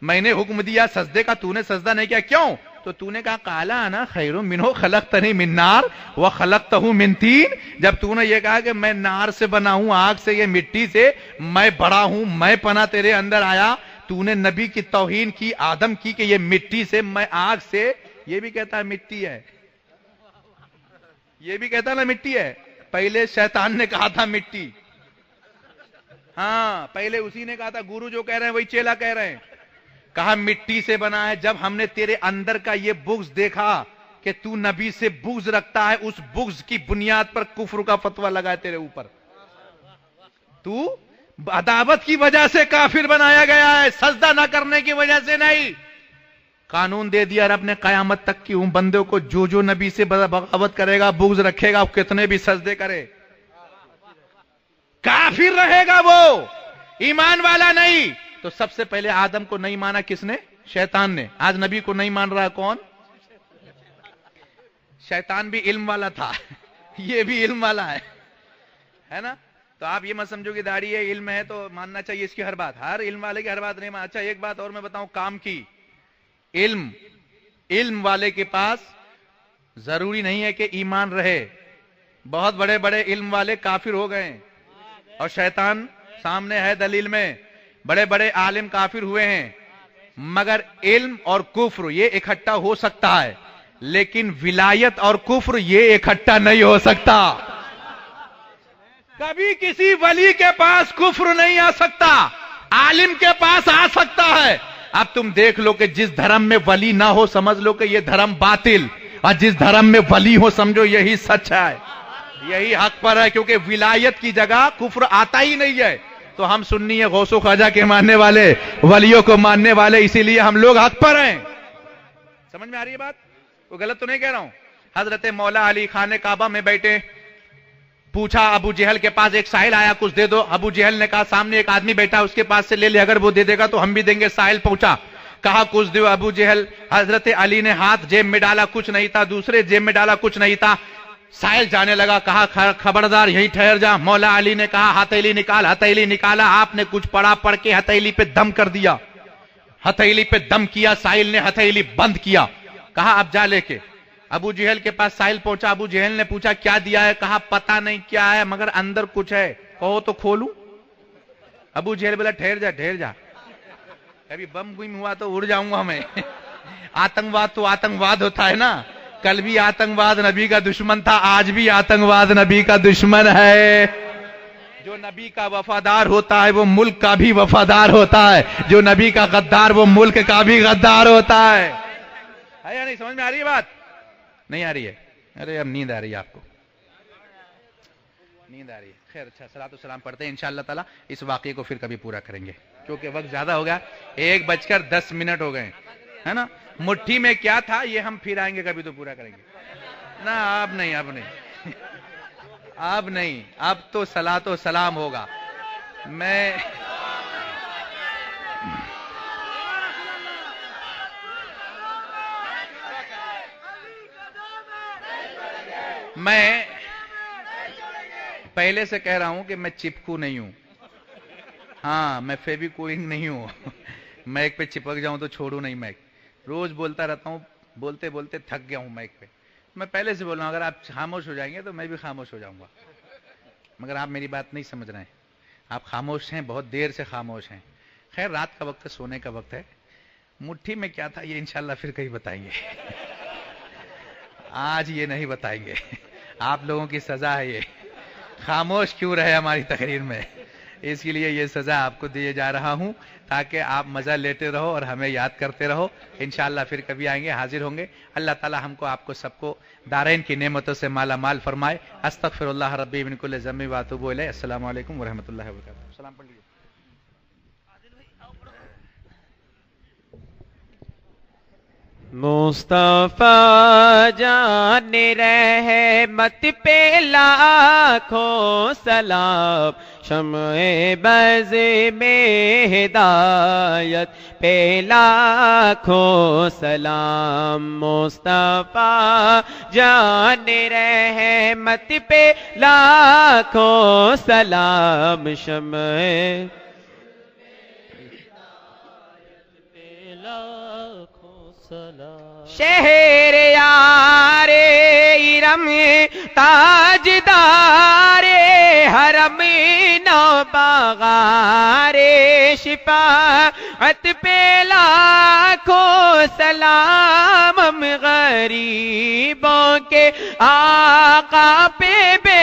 میں نے حکم دیا سجدے کا, تو نے سجدہ نہیں کیا, کیوں؟ تو نے کہا قال انا خیر منہ خلقتنی من نار وخلقتہ من طین. جب تو نے یہ کہا کہ میں نار سے بنا ہوں, آگ سے, یہ مٹی سے, میں بڑا ہوں, میں پناہ تیرے اندر آیا. تو نے نبی کی توہین کی, آدم کی, کہ یہ مٹی سے, میں آگ سے. یہ بھی کہتا ہے مٹی ہے, یہ بھی کہتا نا مٹی ہے. پہلے شیطان نے کہا تھا مٹی, ہاں پہلے اسی نے کہا تھا. گرو جو کہہ رہے ہیں وہی چیلا کہہ رہے ہیں. کہا مٹی سے بنا ہے. جب ہم نے تیرے اندر کا یہ بغض دیکھا کہ تو نبی سے بغض رکھتا ہے, اس بغض کی بنیاد پر کفر کا فتویٰ لگا ہے تیرے اوپر. تو عداوت کی وجہ سے کافر بنایا گیا ہے, سجدہ نہ کرنے کی وجہ سے نہیں. قانون دے دیا رب نے قیامت تک کی ان بندوں کو, جو نبی سے بغاوت کرے گا, بغض رکھے گا, کتنے بھی سجدے کرے, کافر رہے گا وہ, ایمان والا نہیں. تو سب سے پہلے آدم کو نہیں مانا کس نے؟ شیطان نے. آج نبی کو نہیں مان رہا کون؟ شیطان بھی علم والا تھا, یہ بھی علم والا ہے نا. تو آپ یہ مت سمجھو کہ داڑھی ہے, علم ہے تو ماننا چاہیے اس کی ہر بات, ہر علم والے کی ہر بات نہیں. اچھا ایک بات اور میں بتاؤں کام کی. علم والے کے پاس ضروری نہیں ہے کہ ایمان رہے. بہت بڑے بڑے علم والے کافر ہو گئے, اور شیطان سامنے ہے دلیل میں, بڑے بڑے عالم کافر ہوئے ہیں. مگر علم اور کفر یہ اکٹھا ہو سکتا ہے, لیکن ولایت اور کفر یہ اکٹھا نہیں ہو سکتا. کبھی کسی ولی کے پاس کفر نہیں آ سکتا, عالم کے پاس آ سکتا ہے. اب تم دیکھ لو کہ جس دھرم میں ولی نہ ہو سمجھ لو کہ یہ دھرم باطل, اور جس دھرم میں ولی ہو سمجھو یہی سچ ہے. یہی حق پر ہے، کیونکہ ولایت کی جگہ کفر آتا ہی نہیں ہے. تو ہم سنی ہے غوث و خواجہ کے ماننے والے، ولیوں کو ماننے والے، اسی لیے ہم لوگ حق پر ہیں. سمجھ میں آ رہی ہے بات؟ کوئی غلط تو نہیں کہہ رہا ہوں. حضرت مولا علی خانہ کعبہ میں بیٹھے، پوچھا ابو جہل کے پاس ایک سائل آیا، کچھ دے دو. ابو جہل نے کہا سامنے ایک آدمی بیٹھا، اس کے پاس سے لے لے، اگر وہ دے دے گا تو ہم بھی دیں گے. سائل پہنچا، کہا کچھ دو. ابو جہل، حضرت علی نے ہاتھ جیب میں ڈالا، کچھ نہیں تھا. دوسرے جیب میں ڈالا، کچھ نہیں تھا. سائل جانے لگا، کہا خبردار یہی ٹھہر جا. مولا علی نے کہا ہتھیلی نکال. ہتھیلی نکالا، آپ نے کچھ پڑھا، پڑھ کے ہتھیلی پہ دم کر دیا. ہتھیلی پہ دم کیا. سائل نے ہتھیلی بند کیا، کہا اب جا لے کے. ابو جہل کے پاس سائل پہنچا. ابو جہل نے پوچھا کیا دیا ہے؟ کہا پتہ نہیں کیا ہے، مگر اندر کچھ ہے، کہو تو کھولوں. ابو جہل بولا ٹھہر جا ٹھہر جا، کبھی بم گم ہوا تو اڑ جاؤں گا میں. آتنکواد تو آتنکواد ہوتا ہے نا. کل بھی آتنکواد نبی کا دشمن تھا، آج بھی آتنکواد نبی کا دشمن ہے. جو نبی کا وفادار ہوتا ہے وہ ملک کا بھی وفادار ہوتا ہے. جو نبی کا غدار وہ ملک کا بھی غدار ہوتا ہے. یا نہیں؟ سمجھ میں آ رہی ہے بات؟ نہیں آ رہی ہے؟ ارے اب نیند آ رہی ہے آپ کو، نیند آ رہی ہے. خیر، اچھا، صلاۃ و سلام پڑھتے ہیں. انشاءاللہ تعالیٰ اس واقعے کو پھر کبھی پورا کریں گے، کیونکہ وقت زیادہ ہو گیا. 1:10 ہو گئے، ہے نا. مٹھی میں کیا تھا یہ ہم پھر آئیں گے کبھی تو پورا کریں گے نا. اب نہیں، اب نہیں، اب نہیں، اب تو صلاۃ و سلام ہوگا. میں پہلے سے کہہ رہا ہوں کہ میں چپکو نہیں ہوں. ہاں، میں فیویکوئنگ نہیں ہوں. مائک پہ چپک جاؤں تو چھوڑوں نہیں مائک. روز بولتا رہتا ہوں، بولتے بولتے تھک گیا ہوں مائک پہ. میں پہلے سے بول رہا ہوں اگر آپ خاموش ہو جائیں گے تو میں بھی خاموش ہو جاؤں گا. مگر آپ میری بات نہیں سمجھ رہے ہیں. آپ خاموش ہیں، بہت دیر سے خاموش ہیں. خیر، رات کا وقت ہے، سونے کا وقت ہے. مٹھی میں کیا تھا یہ انشاءاللہ پھر کہیں بتائیں گے. آج یہ نہیں بتائیں گے. آپ لوگوں کی سزا ہے یہ. خاموش کیوں رہے ہماری تقریر میں، اس کے لیے یہ سزا آپ کو دیے جا رہا ہوں، تاکہ آپ مزہ لیتے رہو اور ہمیں یاد کرتے رہو. انشاءاللہ پھر کبھی آئیں گے، حاضر ہوں گے. اللہ تعالی ہم کو، آپ کو، سب کو دارین کی نعمتوں سے مالا مال فرمائے. استغفر اللہ ربی من کل ذنب واتوب الیہ. السلام علیکم ورحمۃ اللہ وبرکاتہ. سلام پڑھ لیجیے. مصطفیٰ جان رحمت پہ لاکھوں سلام، شمع بز میں ہدایت پہ لاکھوں سلام. مصطفیٰ جان رحمت پہ لاکھوں سلام، شمع شہر یار ارم تاجدار حرم نوبہار شفاعت پہ لاکھوں سلام. ہم غریبوں کے آقا پہ بے